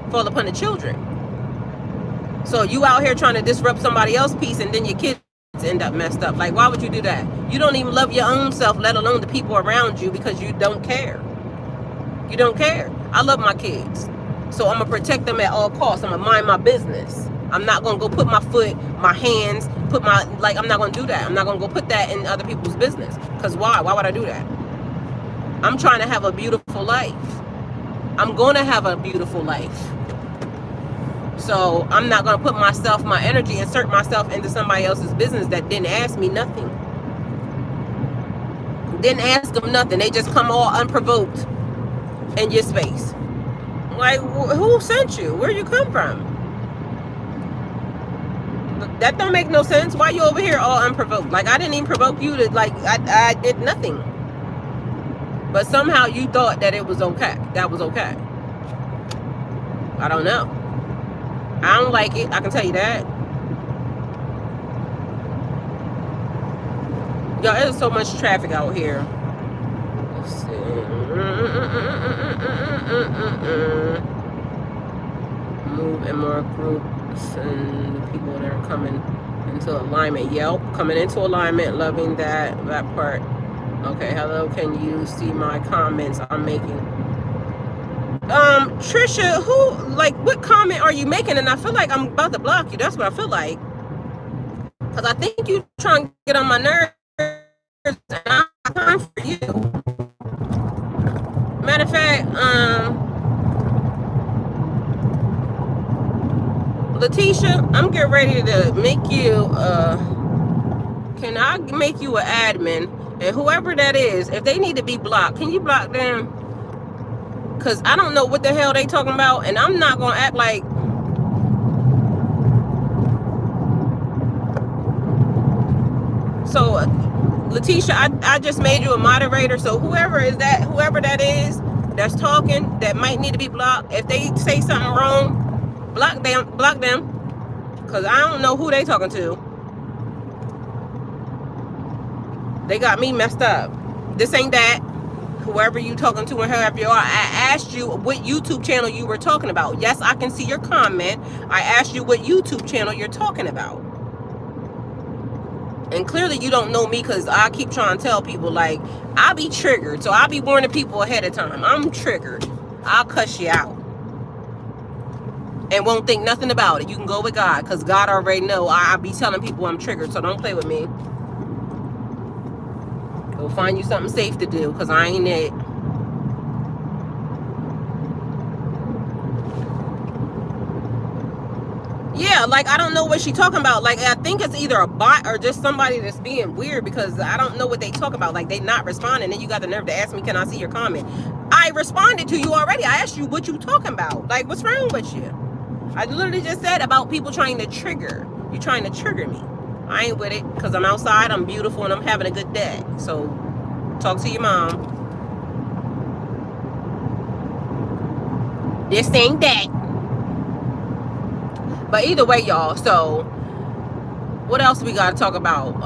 fall upon the children. So you out here trying to disrupt somebody else's peace, and then your kids end up messed up. Like, why would you do that? You don't even love your own self, let alone the people around you, because you don't care. You don't care. I love my kids, so I'm gonna protect them at all costs. I'm gonna mind my business. I'm not gonna go put my foot, my hands, I'm not gonna do that. I'm not gonna go put that in other people's business. Because why? Why would I do that? I'm trying to have a beautiful life. I'm gonna have a beautiful life. So I'm not going to put myself, my energy, insert myself into somebody else's business that didn't ask me nothing. Didn't ask them nothing. They just come all unprovoked in your space. Like, who sent you? Where you come from? That don't make no sense. Why you over here all unprovoked? Like, I didn't even provoke you to, I did nothing. But somehow you thought that it was okay. That was okay. I don't know. I don't like it. I can tell you that. Y'all, there's so much traffic out here. Let's see. Move in more groups and the people that are coming into alignment. Yep, coming into alignment. Loving that part. Okay, hello. Can you see my comments I'm making? Trisha, what comment are you making? And I feel like I'm about to block you. That's what I feel like. Because I think you trying to get on my nerves, and I have time for you. Matter of fact, Letitia, I'm getting ready to make you, can I make you an admin? And whoever that is, if they need to be blocked, can you block them? Because I don't know what the hell they talking about, and I'm not going to act like... So, Letitia, I just made you a moderator, so whoever that is that's talking, that might need to be blocked, if they say something wrong, block them, because I don't know who they talking to. They got me messed up. This ain't that. Whoever you talking to and whoever you are, I asked you what YouTube channel you were talking about. Yes, I can see your comment. I asked you what YouTube channel you're talking about. And clearly you don't know me, because I keep trying to tell people, like, I be triggered. So I be warning people ahead of time. I'm triggered. I'll cuss you out. And won't think nothing about it. You can go with God, because God already know I be telling people I'm triggered. So don't play with me. Go find you something safe to do, because I ain't it. Yeah, like, I don't know what she talking about. Like, I think it's either a bot or just somebody that's being weird, because I don't know what they talk about. Like, they not responding. And you got the nerve to ask me, can I see your comment? I responded to you already. I asked you what you talking about. Like, what's wrong with you? I literally just said about people trying to trigger. You trying to trigger me. I ain't with it, because I'm outside, I'm beautiful, and I'm having a good day. So, talk to your mom. This ain't that. But either way, y'all, so what else we got to talk about?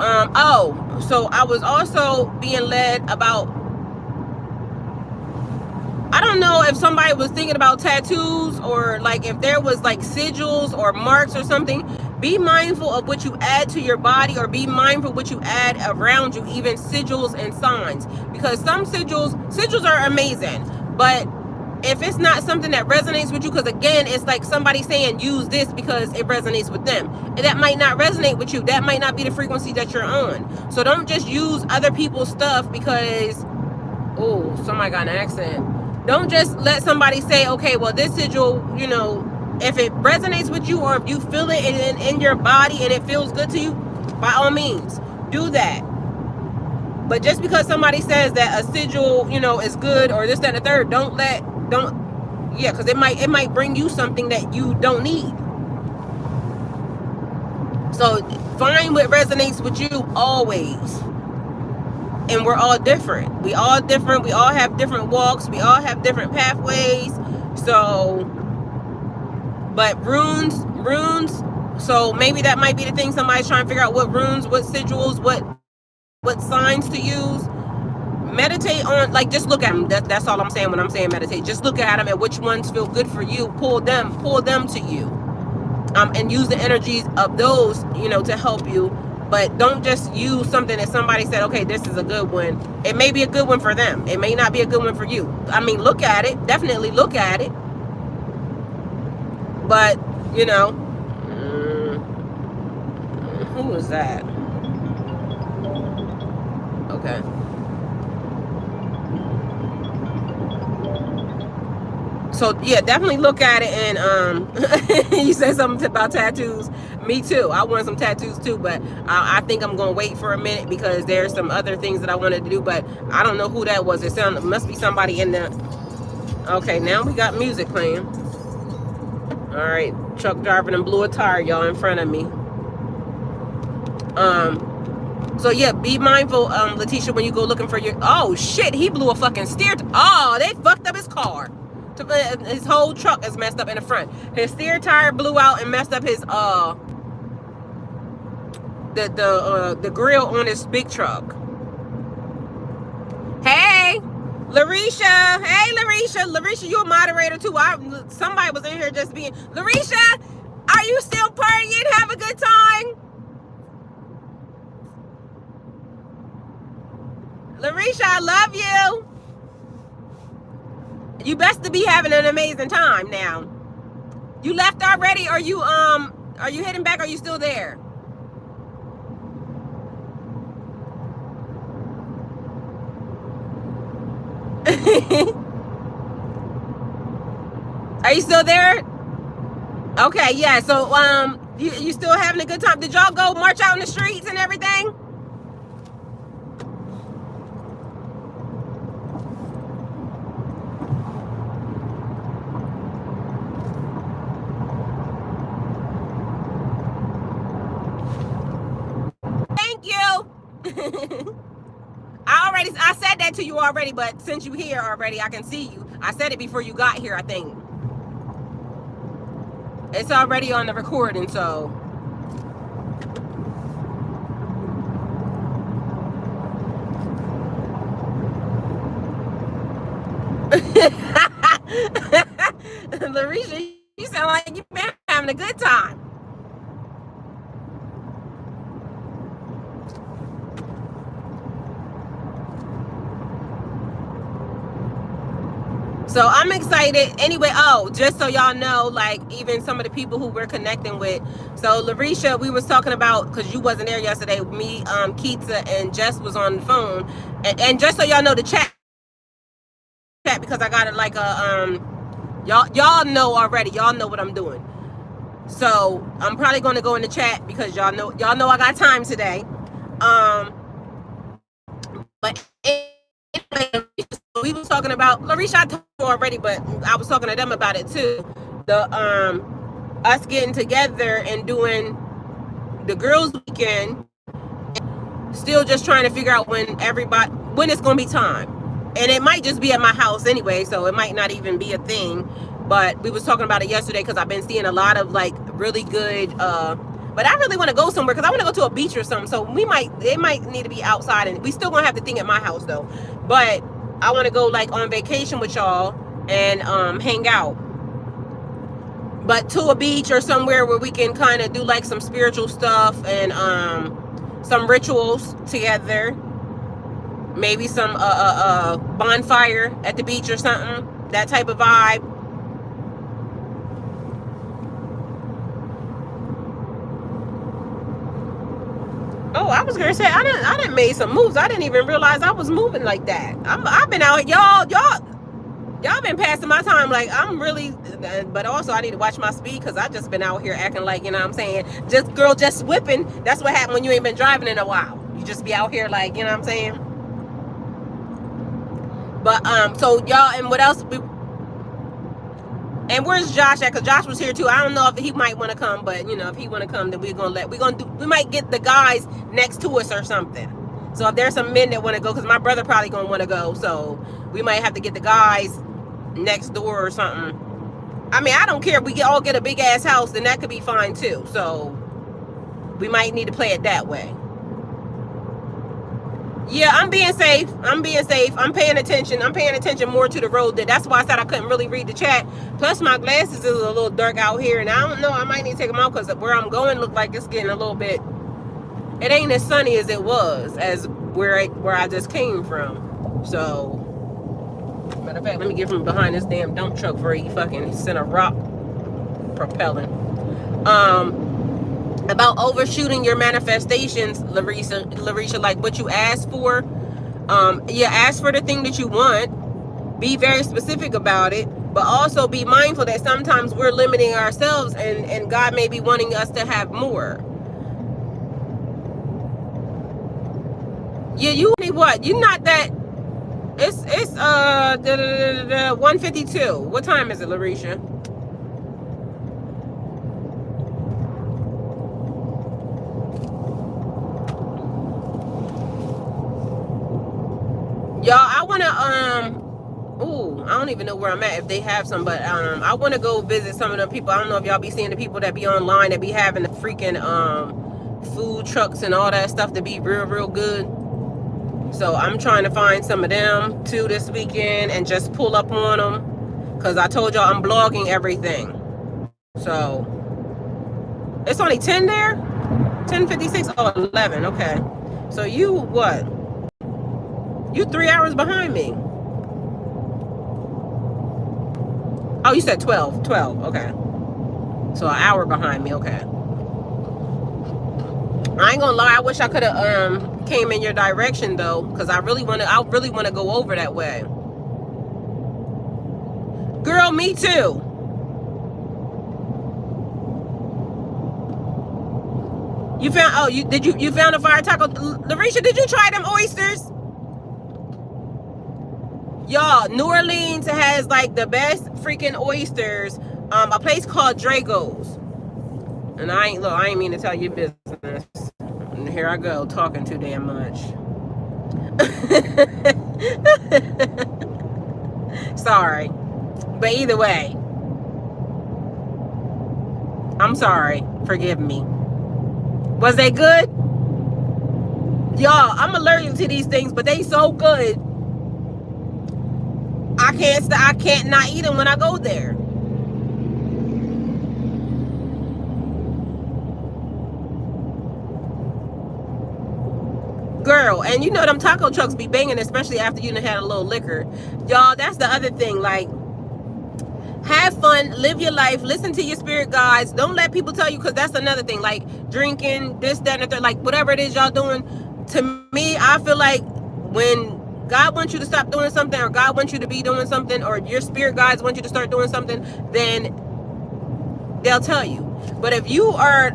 So I was also being led about, I don't know if somebody was thinking about tattoos, or like if there was like sigils or marks or something. Be mindful of what you add to your body, or be mindful of what you add around you, even sigils and signs. Because some sigils are amazing, but if it's not something that resonates with you, because again, it's like somebody saying use this because it resonates with them, and that might not resonate with you. That might not be the frequency that you're on. So don't just use other people's stuff because, oh, somebody got in an accident. Don't just let somebody say, okay, well, this sigil, you know, if it resonates with you, or if you feel it in your body and it feels good to you, by all means, do that. But just because somebody says that a sigil, you know, is good, or this, that, and the third, because it might bring you something that you don't need. So find what resonates with you always. And we're all different. We all different. We all have different walks. We all have different pathways. So, but runes. So maybe that might be the thing. Somebody's trying to figure out what runes, what sigils, what signs to use. Meditate on, like, just look at them. That's all I'm saying when I'm saying meditate. Just look at them and which ones feel good for you. Pull them to you. And use the energies of those, you know, to help you. But don't just use something that somebody said, okay, this is a good one. It may be a good one for them. It may not be a good one for you. I mean, look at it. Definitely look at it. But, you know, who was that? Okay. So yeah, definitely look at it. And you said something about tattoos. Me too. I want some tattoos too, but I think I'm gonna wait for a minute because there's some other things that I wanted to do, but I don't know who that was. It must be somebody in the. Okay, now we got music playing. All right, truck driver and blew a tire, y'all, in front of me. So yeah, be mindful, Letitia, when you go looking for your. Oh shit, he blew a fucking steer. Oh, they fucked up his car. His whole truck is messed up in the front. His steer tire blew out and messed up his the grill on his big truck. Hey, Larisha. Hey, Larisha. Larisha, you a moderator too. Somebody was in here just being. Larisha, are you still partying? Have a good time. Larisha, I love you. You best to be having an amazing time now. You left already? Are you heading back? Are you still there? Are you still there? Okay, yeah. So you still having a good time? Did y'all go march out in the streets and everything? Thank you. I said that to you already, but since you're here already, I can see you. I said it before you got here, I think. It's already on the recording, so. Larisha, you sound like you've been having a good time. So I'm excited. Anyway, just so y'all know, like even some of the people who we're connecting with. So Larisha, we was talking about, because you wasn't there yesterday, me, Keitsa, and Jess was on the phone. And just so y'all know, the chat, because I got it like a, y'all know already. Y'all know what I'm doing. So I'm probably going to go in the chat because y'all know I got time today. But anyway, we was talking about, Larisha, I told you already, but I was talking to them about it too. The us getting together and doing the girls' weekend, still just trying to figure out when it's gonna be time. And it might just be at my house anyway, so it might not even be a thing. But we was talking about it yesterday because I've been seeing a lot of like really good but I really want to go somewhere because I want to go to a beach or something. So it might need to be outside, and we still gonna have the thing at my house though. But I want to go like on vacation with y'all and hang out. But to a beach or somewhere where we can kind of do like some spiritual stuff and some rituals together. Maybe some bonfire at the beach or something. That type of vibe. Oh, I was gonna say I didn't made some moves. I didn't even realize I was moving like that. I've been out, y'all been passing my time. Like I'm really, but also I need to watch my speed because I just been out here acting like, you know what I'm saying, just whipping. That's what happened when you ain't been driving in a while. You just be out here like, you know what I'm saying. But so y'all, and what else? And where's Josh at? Because Josh was here too. I don't know if he might want to come, but you know, if he want to come, then we might get the guys next to us or something. So if there's some men that want to go, because my brother probably gonna want to go, so we might have to get the guys next door or something. I mean, I don't care if we all get a big ass house, then that could be fine too. So we might need to play it that way. Yeah, I'm being safe. I'm paying attention. I'm paying attention more to the road. That's why I said I couldn't really read the chat. Plus, my glasses is a little dark out here, and I don't know. I might need to take them out because where I'm going look like it's getting a little bit. It ain't as sunny as it was as where I just came from. So, matter of fact, let me get from behind this damn dump truck before he fucking sent a rock propelling. About overshooting your manifestations, Larisha, like what you asked for. Yeah, ask for the thing that you want. Be very specific about it, but also be mindful that sometimes we're limiting ourselves, and God may be wanting us to have more. Yeah, you need what? You not that. It's 1:52. What time is it, Larisha? Y'all, I want to, I don't even know where I'm at, if they have some, but I want to go visit some of the people. I don't know if y'all be seeing the people that be online that be having the freaking food trucks and all that stuff to be real, real good. So I'm trying to find some of them too this weekend and just pull up on them. Because I told y'all I'm blogging everything. So it's only 10 there? 10:56? Oh, 11. Okay. So you what? You 3 hours behind me. Oh, you said 12. 12. Okay. So an hour behind me. Okay. I ain't gonna lie. I wish I could have came in your direction though, because I really want to go over that way. Girl, me too. You found you found a fire taco. Larisha, did you try them oysters? Y'all, New Orleans has like the best freaking oysters. A place called Drago's. And I ain't mean to tell you business. And here I go, talking too damn much. Sorry. But either way, I'm sorry. Forgive me. Was they good? Y'all, I'm allergic to these things, but they so good. I can't not eat them when I go there. Girl, and you know them taco trucks be banging, especially after you done had a little liquor. Y'all, that's the other thing. Like, have fun, live your life, listen to your spirit guides. Don't let people tell you, because that's another thing. Like drinking, this, that, and the third, like whatever it is y'all doing. To me, I feel like when God wants you to stop doing something, or God wants you to be doing something, or your spirit guides want you to start doing something, then they'll tell you. But if you are,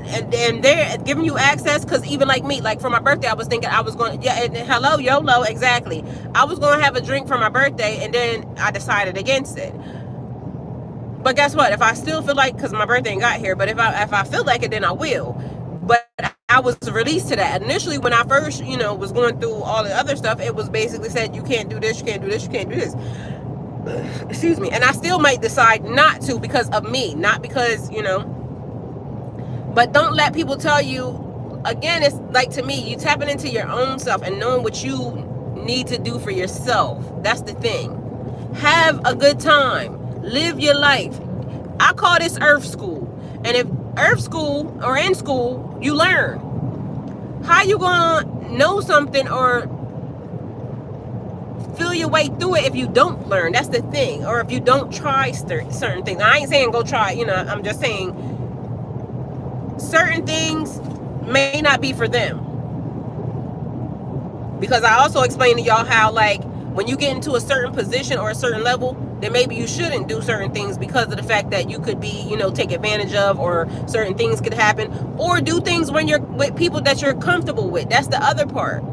and they're giving you access, because even like me, like for my birthday, I was thinking I was going, yeah, and hello, YOLO, exactly. I was going to have a drink for my birthday, and then I decided against it. But guess what? If I still feel like, because my birthday ain't got here, but if I feel like it, then I will. But I was released to that. Initially, when I first, was going through all the other stuff, it was basically said, you can't do this, you can't do this, you can't do this. excuse me, and I still might decide not to because of me, not because, you know, but don't let people tell you, again, it's like, to me, you tapping into your own self and knowing what you need to do for yourself. That's the thing. Have a good time. Live your life. I call this earth school. And if earth school or in school, you learn. How you gonna know something or feel your way through it if you don't learn? That's the thing. Or if you don't try certain things. I ain't saying go try, you know, I'm just saying certain things may not be for them. Because I also explained to y'all how, like, when you get into a certain position or a certain level, then maybe you shouldn't do certain things because of the fact that you could be, you know, take advantage of, or certain things could happen, or do things when you're with people that you're comfortable with. That's the other part.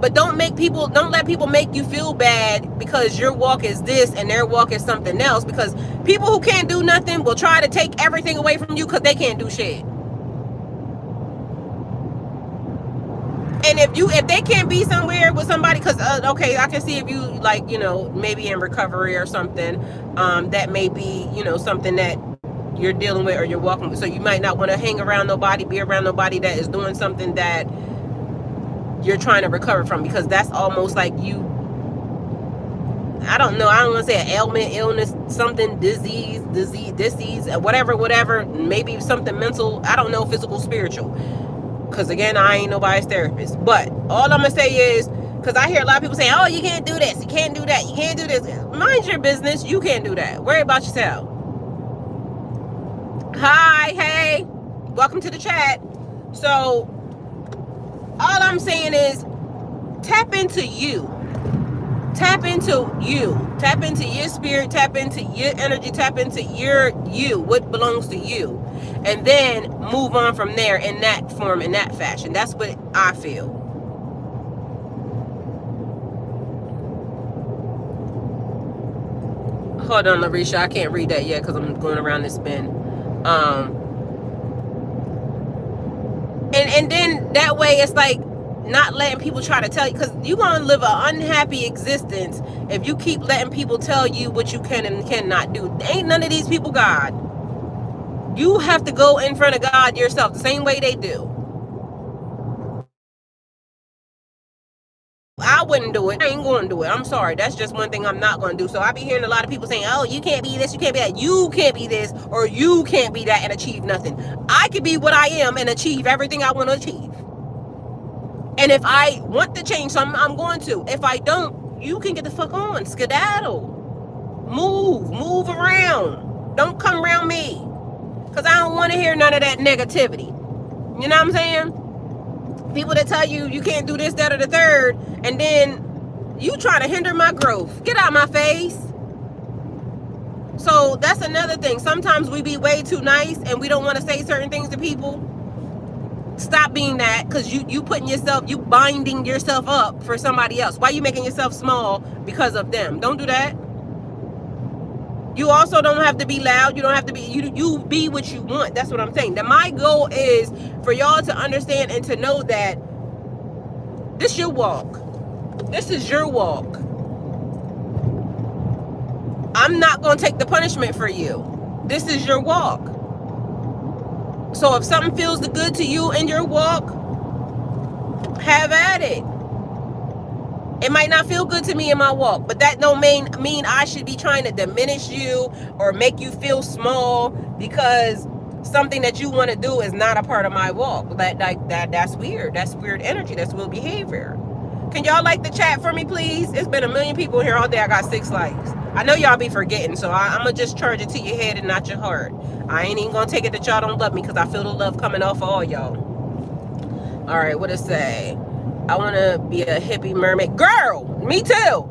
But don't let people make you feel bad because your walk is this and their walk is something else, because people who can't do nothing will try to take everything away from you because they can't do shit. And if they can't be somewhere with somebody, because okay, I can see if you, like, you know, maybe in recovery or something, that may be, you know, something that you're dealing with or you're walking with. So you might not want to hang around nobody, be around nobody that is doing something that you're trying to recover from, because that's almost like you, I don't know, I don't want to say an ailment, illness, something, disease, whatever, maybe something mental, I don't know, physical, spiritual. Because again, I ain't nobody's therapist. But all I'm going to say is, because I hear a lot of people saying, oh, you can't do this, you can't do that, you can't do this. Mind your business, you can't do that. Worry about yourself. Hi, hey, welcome to the chat. So, all I'm saying is, tap into you. Tap into you. Tap into your spirit, tap into your energy, tap into your you, what belongs to you. And then move on from there in that form, in that fashion. That's what I feel. Hold on, Larisha. I can't read that yet because I'm going around this bend. And then that way it's like not letting people try to tell you, because you're going to live an unhappy existence if you keep letting people tell you what you can and cannot do. Ain't none of these people God. You have to go in front of God yourself the same way they do. I wouldn't do it. I ain't going to do it. I'm sorry. That's just one thing I'm not going to do. So I be hearing a lot of people saying, oh, you can't be this, you can't be that. You can't be this or you can't be that and achieve nothing. I can be what I am and achieve everything I want to achieve. And if I want to change something, I'm going to. If I don't, you can get the fuck on. Skedaddle. Move around. Don't come around me. Because I don't want to hear none of that negativity. You know what I'm saying? People that tell you you can't do this, that, or the third, and then you try to hinder my growth. Get out of my face. So that's another thing. Sometimes we be way too nice and we don't want to say certain things to people. Stop being that, because you putting yourself, you binding yourself up for somebody else. Why are you making yourself small because of them? Don't do that. You also don't have to be loud. You don't have to be, you be what you want. That's what I'm saying. That my goal is for y'all to understand and to know that this your walk. This is your walk. I'm not going to take the punishment for you. This is your walk. So if something feels good to you in your walk, have at it. It might not feel good to me in my walk, but that don't mean I should be trying to diminish you or make you feel small because something that you want to do is not a part of my walk. That's weird. That's weird energy. That's weird behavior. Can y'all like the chat for me, please? It's been 1 million people here all day. I got 6 likes. I know y'all be forgetting, so I'm going to just charge it to your head and not your heart. I ain't even going to take it that y'all don't love me because I feel the love coming off of all y'all. All right, what it say? I want to be a hippie mermaid. Girl, me too.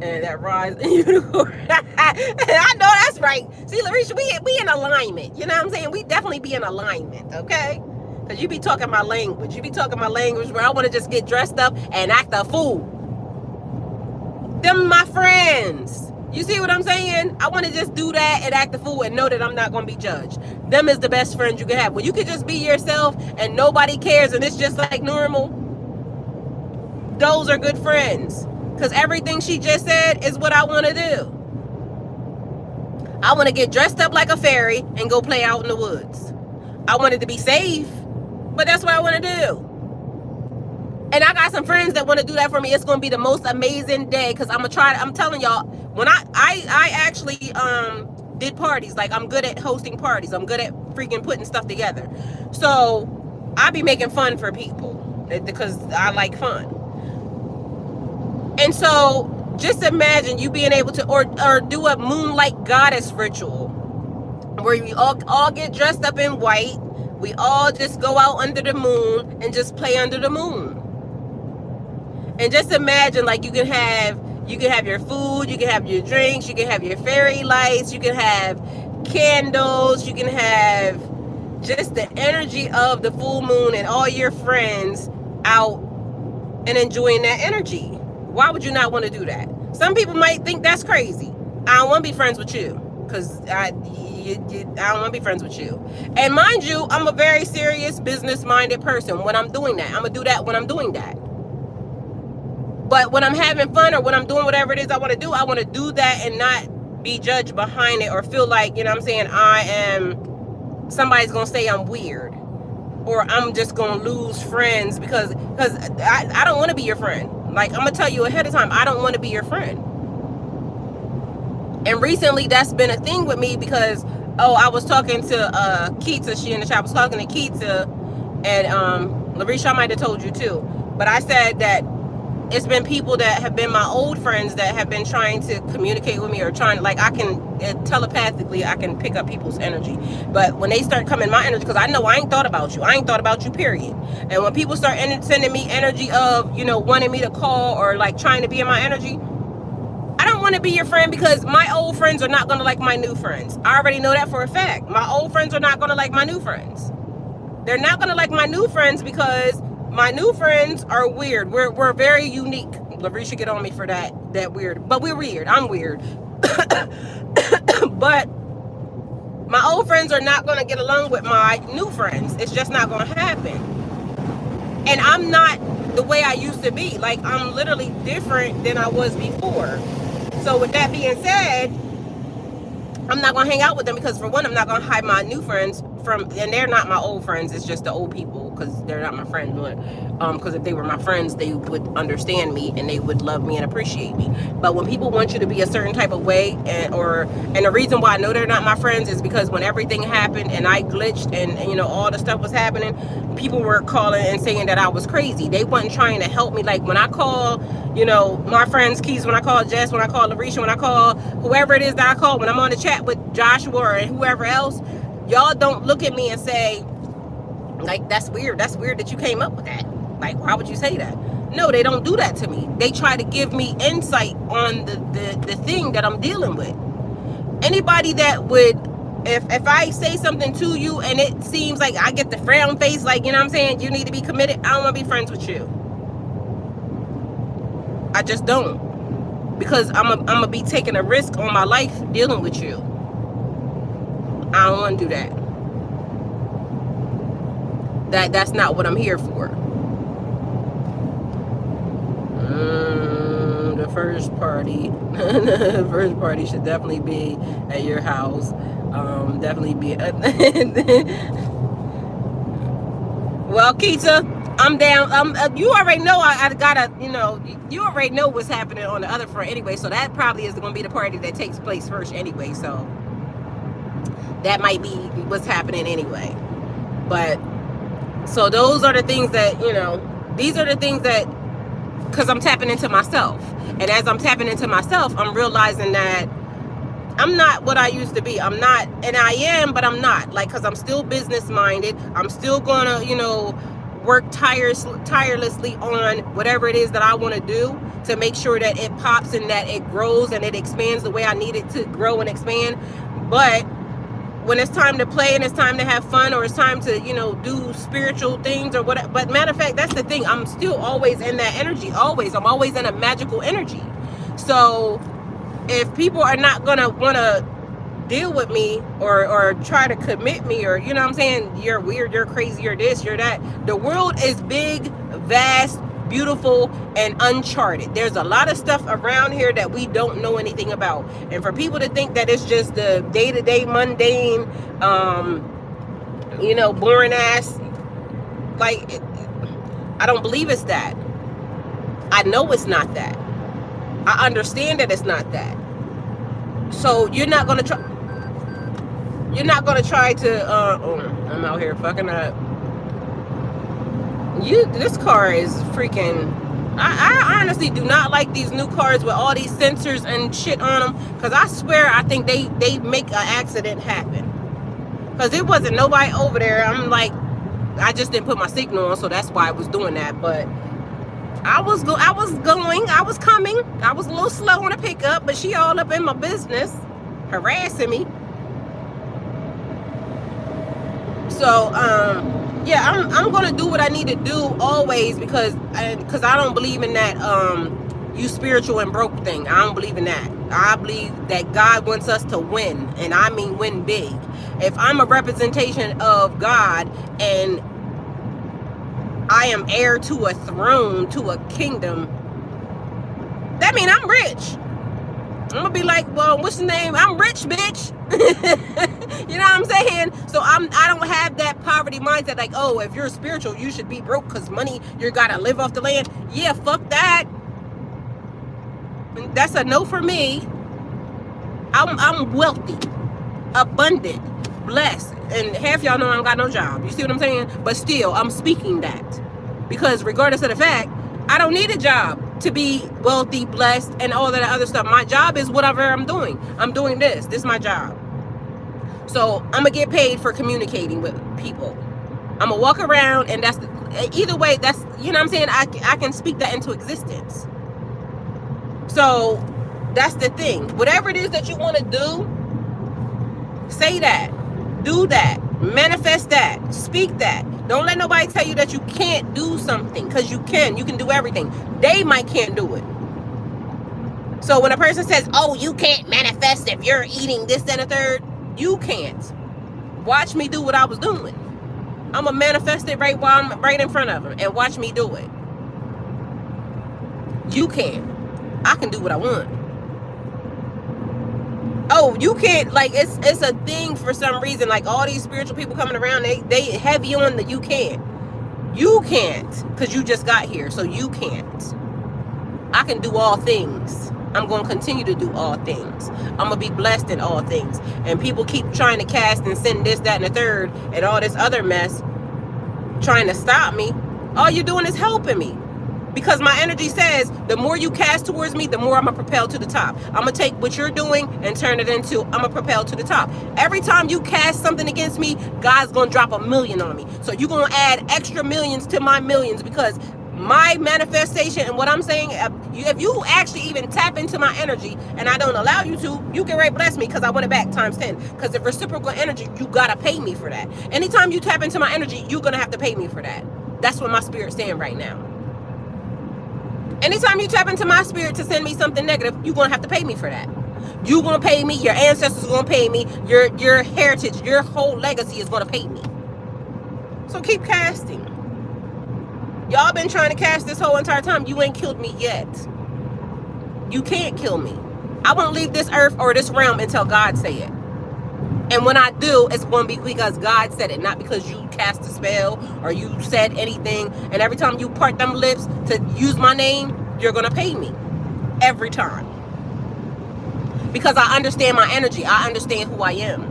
And that rise unicorn. I know that's right. See, Larisha, we in alignment. You know what I'm saying? We definitely be in alignment, okay? Because you be talking my language. You be talking my language where I want to just get dressed up and act a fool. Them my friends. You see what I'm saying? I want to just do that and act a fool and know that I'm not going to be judged. Them is the best friends you can have. When you can just be yourself and nobody cares and it's just like normal, those are good friends. Because everything she just said is what I want to do. I want to get dressed up like a fairy and go play out in the woods. I wanted to be safe, but that's what I want to do. And I got some friends that want to do that for me. It's going to be the most amazing day, because I'm telling y'all, when I actually did parties. Like, I'm good at hosting parties. I'm good at freaking putting stuff together. So I be making fun for people because I like fun. And so just imagine you being able to or do a moonlight goddess ritual where we all get dressed up in white. We all just go out under the moon and just play under the moon. And just imagine, like, you can have your food, you can have your drinks, you can have your fairy lights, you can have candles, you can have just the energy of the full moon and all your friends out and enjoying that energy. Why would you not want to do that? Some people might think that's crazy. I don't want to be friends with you, because I don't want to be friends with you. And mind you, I'm a very serious, business-minded person when I'm doing that. I'm going to do that when I'm doing that. But when I'm having fun or when I'm doing whatever it is I want to do that and not be judged behind it or feel like, you know what I'm saying, somebody's going to say I'm weird or I'm just going to lose friends because I don't want to be your friend. Like, I'm going to tell you ahead of time, I don't want to be your friend. And recently that's been a thing with me because, I was talking to Keita, she in the chat, I was talking to Keita, and Larisha, I might have told you too, but I said that it's been people that have been my old friends that have been trying to communicate with me or trying, like, I can telepathically, I can pick up people's energy. But when they start coming my energy, because I know I ain't thought about you. I ain't thought about you, period. And when people start sending me energy of, wanting me to call or like trying to be in my energy, I don't want to be your friend because my old friends are not going to like my new friends. I already know that for a fact. My old friends are not going to like my new friends. They're not going to like my new friends because my new friends are weird. We're very unique. Larisha get on me for that weird. But we're weird. I'm weird. But my old friends are not going to get along with my new friends. It's just not going to happen. And I'm not the way I used to be. Like, I'm literally different than I was before. So with that being said, I'm not going to hang out with them because, for one, I'm not going to hide my new friends and they're not my old friends. It's just the old people because they're not my friends. But because if they were my friends, they would understand me and they would love me and appreciate me. But when people want you to be a certain type of way, and the reason why I know they're not my friends is because when everything happened and I glitched and all the stuff was happening, people were calling and saying that I was crazy. They wasn't trying to help me. Like, when I call, my friends Keys, when I call Jess, when I call Larisha, when I call whoever it is that I call, when I'm on the chat with Joshua and whoever else, y'all don't look at me and say, like, that's weird that you came up with that. Like, why would you say that? No, they don't do that to me. They try to give me insight on the thing that I'm dealing with. Anybody that would, if I say something to you and it seems like I get the frown face, like, you know what I'm saying, you need to be committed, I don't want to be friends with you. I just don't. Because I'm going to be taking a risk on my life dealing with you. I don't want to do that. That's not what I'm here for. The first party should definitely be at your house. Definitely be. Well, Keita, I'm down. You already know I gotta. You already know what's happening on the other front anyway. So that probably is going to be the party that takes place first anyway. So that might be what's happening anyway. But so those are the things that, these are the things that, because I'm tapping into myself. And as I'm tapping into myself, I'm realizing that I'm not what I used to be. I'm not, and I am, but I'm not. Like, because I'm still business minded. I'm still going to, work tirelessly on whatever it is that I want to do to make sure that it pops and that it grows and it expands the way I need it to grow and expand. But when it's time to play and it's time to have fun, or it's time to, do spiritual things or whatever. But matter of fact, that's the thing. I'm still always in that energy. Always. I'm always in a magical energy. So if people are not going to want to deal with me or try to commit me, or, you're weird, you're crazy, you're this, you're that. The world is big, vast, beautiful and uncharted. There's a lot of stuff around here that we don't know anything about. And for people to think that it's just the day-to-day mundane, boring ass, like, I don't believe it's that. I know it's not that. I understand that it's not that. So you're not gonna try to I'm out here fucking up. This car is freaking, I honestly do not like these new cars with all these sensors and shit on them, because I swear I think they make an accident happen, because there wasn't nobody over there. I'm like, I just didn't put my signal on, so that's why I was doing that. But I was coming. I was a little slow on the pickup, but she all up in my business, harassing me. So, yeah, I'm gonna do what I need to do always, because I don't believe in that you spiritual and broke thing. I don't believe in that. I believe that God wants us to win, and I mean win big. If I'm a representation of God and I am heir to a throne, to a kingdom, that means I'm rich. I'm gonna be like, well, what's the name? I'm rich, bitch. You know what I'm saying? So I don't have that poverty mindset, like, oh, if you're spiritual, you should be broke because money, you gotta live off the land. Yeah, fuck that. That's a no for me. I'm wealthy, abundant, blessed, and half y'all know I don't got no job. You see what I'm saying? But still, I'm speaking that, because regardless of the fact, I don't need a job to be wealthy, blessed, and all that other stuff. My job is whatever I'm doing. I'm doing this. This is my job. So I'm gonna get paid for communicating with people. I'm gonna walk around, and that's either way. That's, you know what I'm saying. I can speak that into existence. So that's the thing. Whatever it is that you want to do, say that, do that, manifest that, speak that. Don't let nobody tell you that you can't do something, because you can. You can do everything. They might can't do it. So when a person says, oh, you can't manifest if you're eating this, and a third, you can't. Watch me do what I was doing. I'm going to manifest it right while I'm right in front of them, and watch me do it. You can. I can do what I want. Oh, you can't, like, it's a thing for some reason, like all these spiritual people coming around, they heavy on the you can't. You can't, because you just got here, so you can't. I can do all things. I'm going to continue to do all things. I'm going to be blessed in all things. And people keep trying to cast and send this, that, and the third, and all this other mess, trying to stop me. All you're doing is helping me. Because my energy says, the more you cast towards me, the more I'm going to propel to the top. I'm going to take what you're doing and turn it into, I'm going to propel to the top. Every time you cast something against me, God's going to drop $1 million on me. So you're going to add extra millions to my millions, because my manifestation and what I'm saying, if you actually even tap into my energy and I don't allow you to, you can bless me, because I want it back times 10. Because if reciprocal energy, you got to pay me for that. Anytime you tap into my energy, you're going to have to pay me for that. That's what my spirit's saying right now. Anytime you tap into my spirit to send me something negative, you're going to have to pay me for that. You're going to pay me. Your ancestors are going to pay me. Your heritage, your whole legacy is going to pay me. So keep casting. Y'all been trying to cast this whole entire time. You ain't killed me yet. You can't kill me. I won't leave this earth or this realm until God say it. And when I do, it's going to be because God said it, not because you cast a spell or you said anything. And every time you part them lips to use my name, you're going to pay me. Every time. Because I understand my energy. I understand who I am.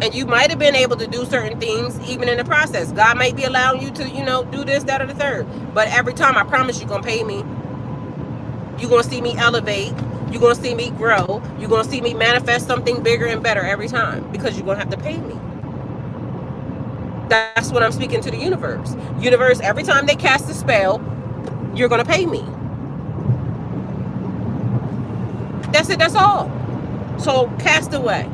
And you might have been able to do certain things even in the process. God might be allowing you to, do this, that, or the third. But every time, I promise you're going to pay me. You're going to see me elevate. You're going to see me grow. You're going to see me manifest something bigger and better every time, because you're going to have to pay me. That's what I'm speaking to the universe. Universe, every time they cast a spell, you're going to pay me. That's it. That's all. So cast away.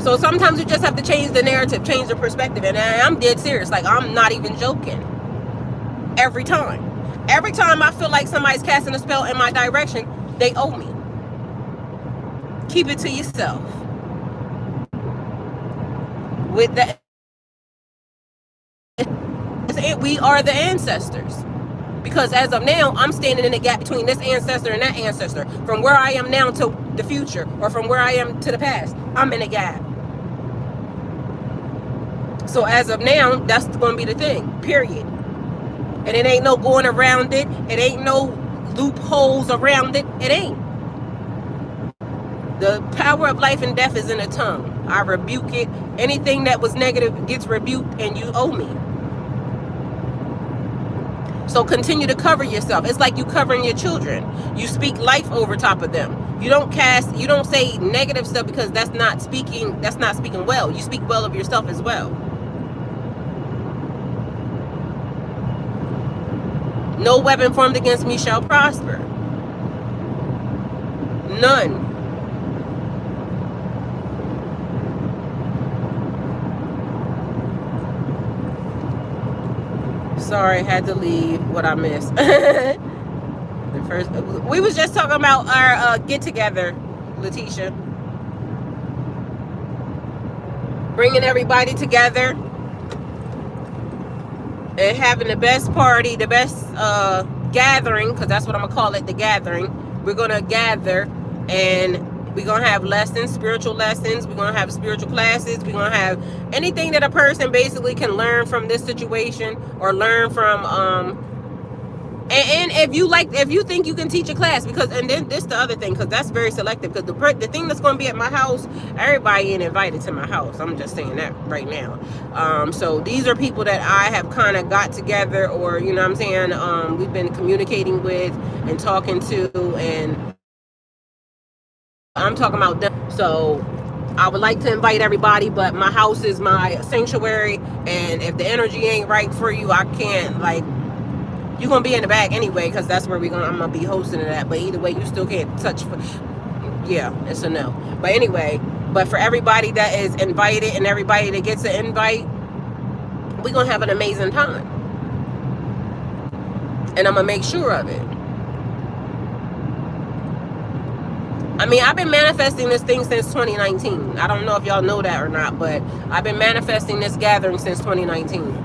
So sometimes you just have to change the narrative, change the perspective. And I'm dead serious. Like, I'm not even joking. Every time. Every time I feel like somebody's casting a spell in my direction, they owe me. Keep it to yourself. With that, it, we are the ancestors. Because as of now, I'm standing in the gap between this ancestor and that ancestor. From where I am now to the future, or from where I am to the past, I'm in a gap. So as of now, that's going to be the thing, period. And it ain't no going around it. It ain't no loopholes around it. It ain't. The power of life and death is in the tongue. I rebuke it. Anything that was negative gets rebuked, and you owe me. So continue to cover yourself. It's like you covering your children. You speak life over top of them. You don't say negative stuff, because that's not speaking well. You speak well of yourself as well. No weapon formed against me shall prosper. None. Sorry, had to leave what I missed. We was just talking about our get together, Letitia. Bringing everybody together and having the best party, the best gathering, because that's what I'm gonna call it, the gathering. We're gonna gather, and we're gonna have lessons, spiritual lessons. We're gonna have spiritual classes. We're gonna have anything that a person basically can learn from this situation, or learn from and if you think you can teach a class, because, and then this the other thing, because that's very selective, because the thing that's going to be at my house, everybody ain't invited to my house. I'm just saying that right now. So these are people that I have kind of got together, or you know what I'm saying, we've been communicating with and talking to, and I'm talking about them. So I would like to invite everybody, but my house is my sanctuary, and if the energy ain't right for you, I can't, like, you're gonna be in the back anyway, because that's where I'm gonna be hosting it at. But either way, you still can't touch. Yeah, it's a no. But anyway, but for everybody that is invited and everybody that gets an invite, we're gonna have an amazing time, and I'm gonna make sure of it. I mean, I've been manifesting this thing since 2019. I don't know if y'all know that or not, but I've been manifesting this gathering since 2019.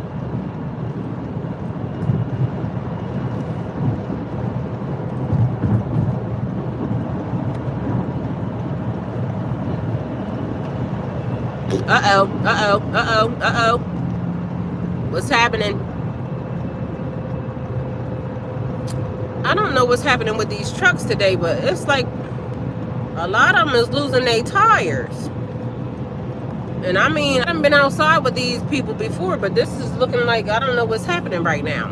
What's happening? I don't know what's happening with these trucks today, but it's like a lot of them is losing their tires. And I mean, I haven't been outside with these people before, but this is looking like, I don't know what's happening right now.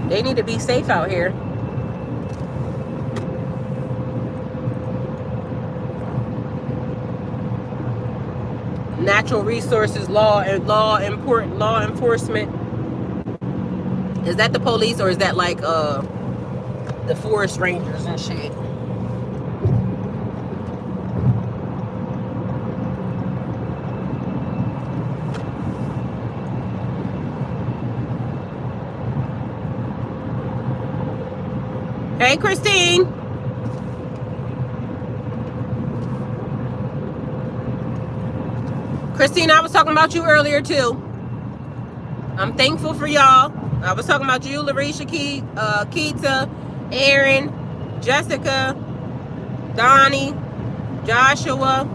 They need to be safe out here. Natural resources, law enforcement. Is that the police, or is that like the forest rangers and shit? Hey, Christine. Christine, I was talking about you earlier too. I'm thankful for y'all. I was talking about you, Larisha, Keita, Aaron, Jessica, Donnie, Joshua,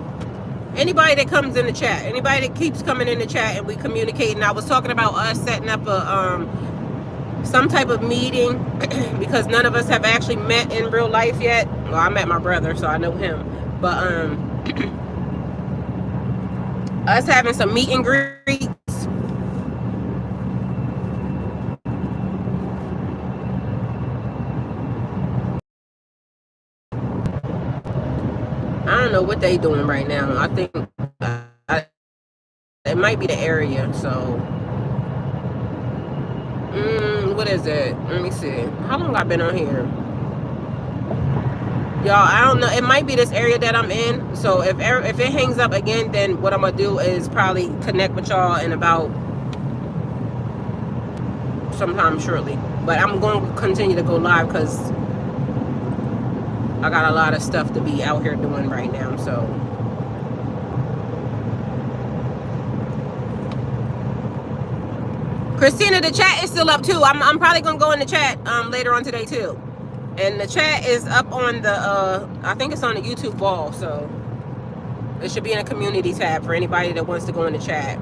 anybody that comes in the chat, anybody that keeps coming in the chat and we communicate. And I was talking about us setting up a some type of meeting because none of us have actually met in real life yet. Well, I met my brother, so I know him. But us having some meet and greets. I don't know what they doing right now. I think it might be the area. So, what is it? Let me see. How long I've been on here? Y'all, I don't know. It might be this area that I'm in. So if it hangs up again, then what I'm gonna do is probably connect with y'all in about sometime shortly. But I'm going to continue to go live because I got a lot of stuff to be out here doing right now, so. Christina, the chat is still up too. I'm probably gonna go in the chat later on today too. And the chat is up on the I think it's on the YouTube wall, so it should be in a community tab for anybody that wants to go in the chat.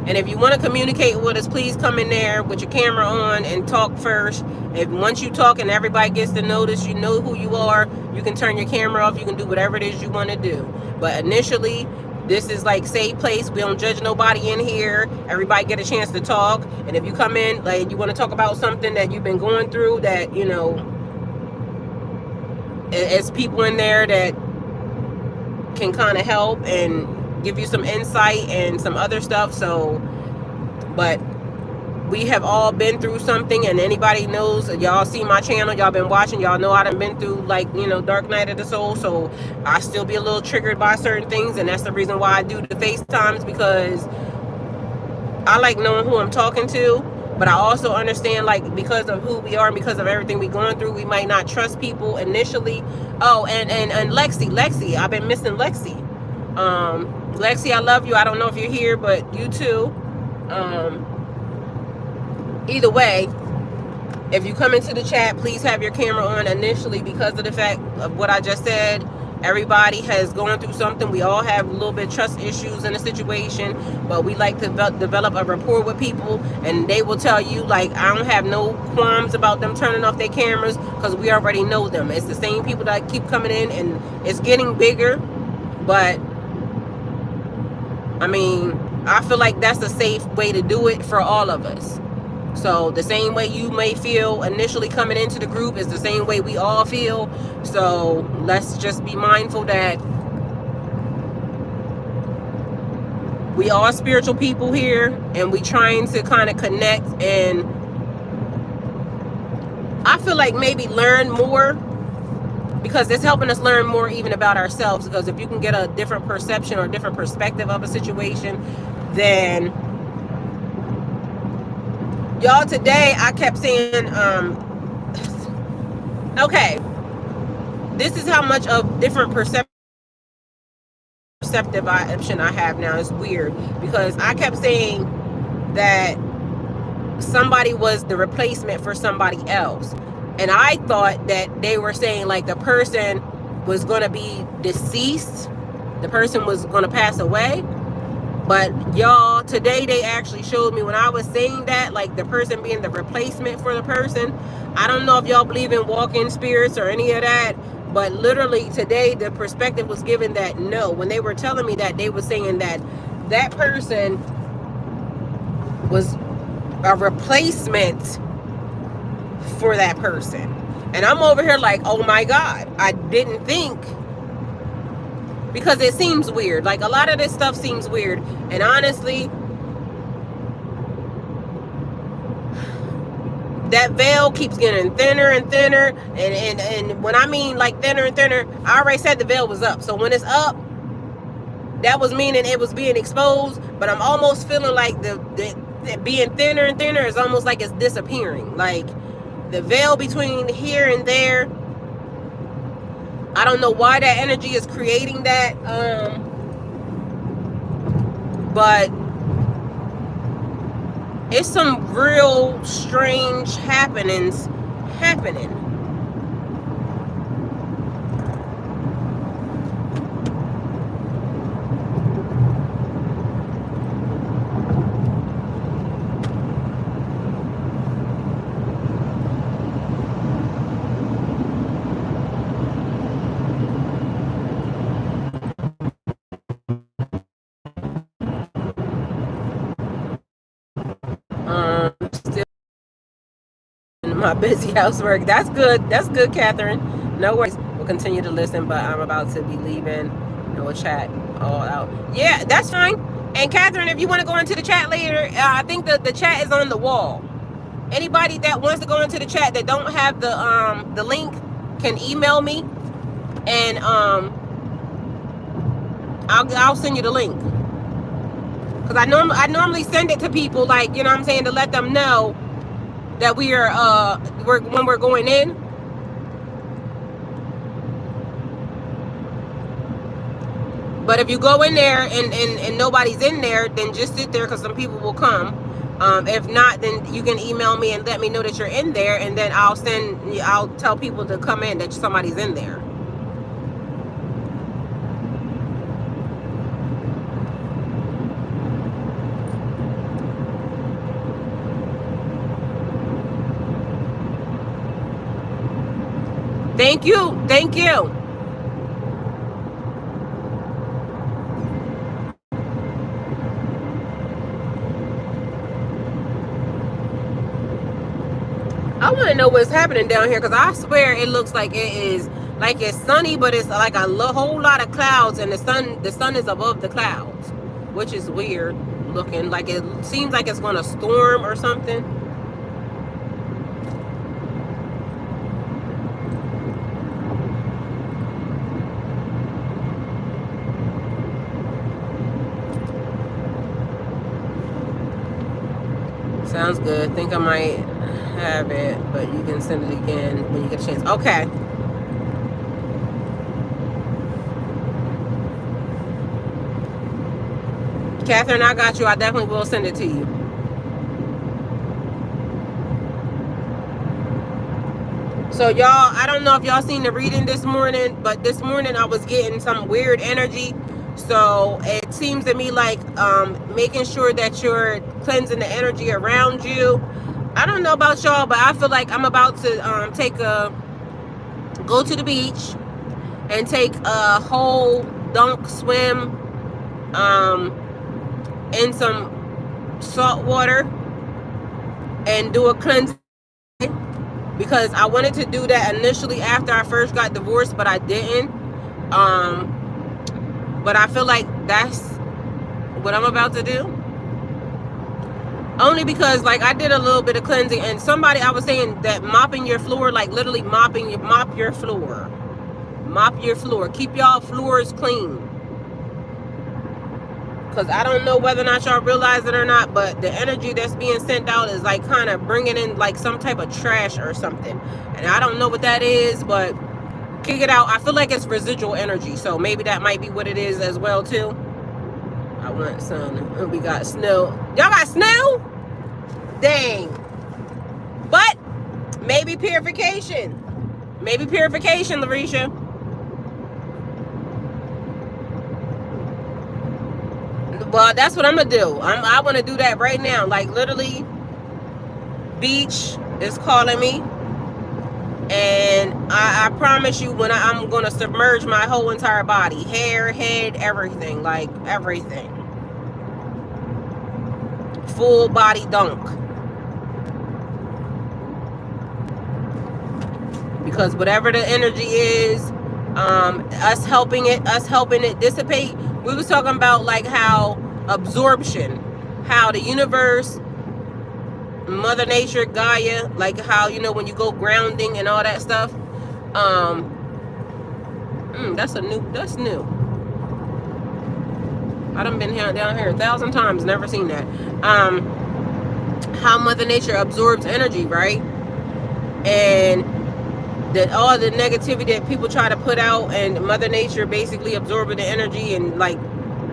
And if you want to communicate with us, please come in there with your camera on and talk first. If once you talk and everybody gets to notice, you know who you are, you can turn your camera off, you can do whatever it is you want to do. But initially, this is like safe place. We don't judge nobody in here. Everybody get a chance to talk. And if you come in, like you want to talk about something that you've been going through, that, you know, it's people in there that can kind of help and give you some insight and some other stuff. So, but we have all been through something, and anybody knows, y'all see my channel, y'all been watching, y'all know I done been through, like, you know, dark night of the soul. So I still be a little triggered by certain things, and that's the reason why I do the FaceTimes, because I like knowing who I'm talking to. But I also understand, like, because of who we are and because of everything we're going through, we might not trust people initially. Oh, and Lexi, I've been missing Lexi. Lexi, I love you. I don't know if you're here, but you too. Either way, if you come into the chat, please have your camera on initially, because of the fact of what I just said. Everybody has gone through something. We all have a little bit of trust issues in a situation, but we like to develop a rapport with people, and they will tell you, like, I don't have no qualms about them turning off their cameras, because we already know them. It's the same people that keep coming in, and it's getting bigger. But I mean, I feel like that's a safe way to do it for all of us. So the same way you may feel initially coming into the group is the same way we all feel. So let's just be mindful that we are spiritual people here, and we trying to kind of connect, and I feel like maybe learn more, because it's helping us learn more even about ourselves. Because if you can get a different perception or a different perspective of a situation, then y'all, today I kept saying, okay, this is how much of different perceptive option I have now. It's weird, because I kept saying that somebody was the replacement for somebody else. And I thought that they were saying, like, the person was going to be deceased. The person was going to pass away. But y'all, today they actually showed me, when I was saying that, like, the person being the replacement for the person. I don't know if y'all believe in walk-in spirits or any of that, but literally today the perspective was given that no. When they were telling me that, they were saying that that person was a replacement for that person. And I'm over here like, oh my God, I didn't think, because it seems weird. Like, a lot of this stuff seems weird. And honestly, that veil keeps getting thinner and thinner. And when I mean like thinner and thinner, I already said the veil was up. So when it's up, that was meaning it was being exposed. But I'm almost feeling like the being thinner and thinner is almost like it's disappearing. Like, the veil between here and there, I don't know why that energy is creating that, but it's some real strange happenings happening. Still in my busy housework. That's good. That's good, Catherine. No worries. We'll continue to listen, but I'm about to be leaving, and we'll chat all out. Yeah, that's fine. And Catherine, if you want to go into the chat later, I think the chat is on the wall. Anybody that wants to go into the chat that don't have the link can email me, and I'll send you the link. Because I normally send it to people, like, you know what I'm saying, to let them know that we are when we're going in. But if you go in there and nobody's in there, then just sit there because some people will come. If not, then you can email me and let me know that you're in there, and then I'll tell people to come in that somebody's in there. Thank you. Thank you. I want to know what's happening down here, because I swear it looks like it's sunny, but it's like a whole lot of clouds, and the sun is above the clouds, which is weird looking. Like it seems like it's going to storm or something. Sounds good. Think I might have it, but you can send it again when you get a chance. Okay. Catherine, I got you. I definitely will send it to you. So y'all, I don't know if y'all seen the reading this morning, but this morning I was getting some weird energy. So it seems to me like making sure that you're cleansing the energy around you. I don't know about y'all, but I feel like I'm about to go to the beach and take a whole dunk swim in some salt water and do a cleanse, because I wanted to do that initially after I first got divorced, but I didn't. But I feel like that's what I'm about to do. Only because, like, I did a little bit of cleansing, and I was saying that mopping your floor, like literally mop your floor. Mop your floor. Keep y'all floors clean. Because I don't know whether or not y'all realize it or not, but the energy that's being sent out is like kind of bringing in like some type of trash or something. And I don't know what that is, but kick it out. I feel like it's residual energy, so maybe that might be what it is as well too. I want some. We got snow. Y'all got snow? Dang. But maybe purification. Maybe purification, Larisha. Well, that's what I'm gonna do. I want to do that right now. Like literally, beach is calling me. And I promise you, when I'm going to submerge my whole entire body, hair, head, everything, like everything. Full body dunk. Because whatever the energy is, us helping it dissipate. We was talking about like how absorption, how the universe, Mother Nature, Gaia, like how, you know, when you go grounding and all that stuff. That's new. I done been down here 1,000 times, never seen that. How Mother Nature absorbs energy, right? And that all the negativity that people try to put out, and Mother Nature basically absorbing the energy and like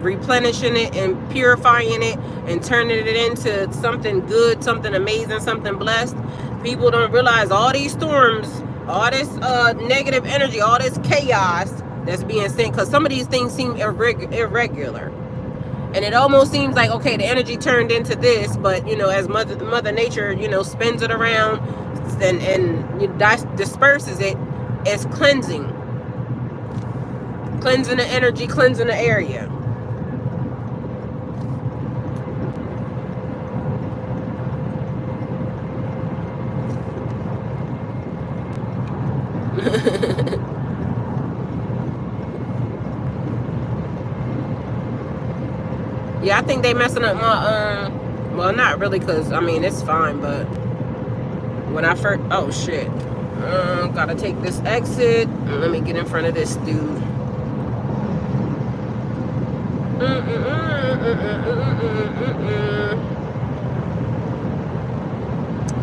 replenishing it and purifying it and turning it into something good, something amazing, something blessed. People don't realize all these storms, all this negative energy, all this chaos that's being sent, because some of these things seem irregular, and it almost seems like, okay, the energy turned into this, but you know, as Mother Nature, you know, spins it around and disperses it, it's cleansing the energy, cleansing the area. Yeah, I think they messing up my well, not really, because I mean it's fine, but when I first, oh shit, gotta take this exit. Let me get in front of this dude.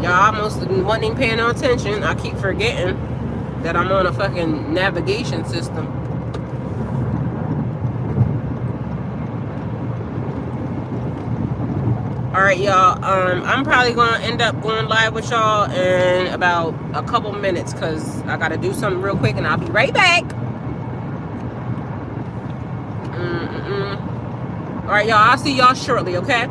Y'all almost wasn't even paying no attention. I keep forgetting that I'm on a fucking navigation system. right, y'all. I'm probably gonna end up going live with y'all in about a couple minutes because I gotta do something real quick, and I'll be right back. All right, y'all. I'll see y'all shortly. Okay.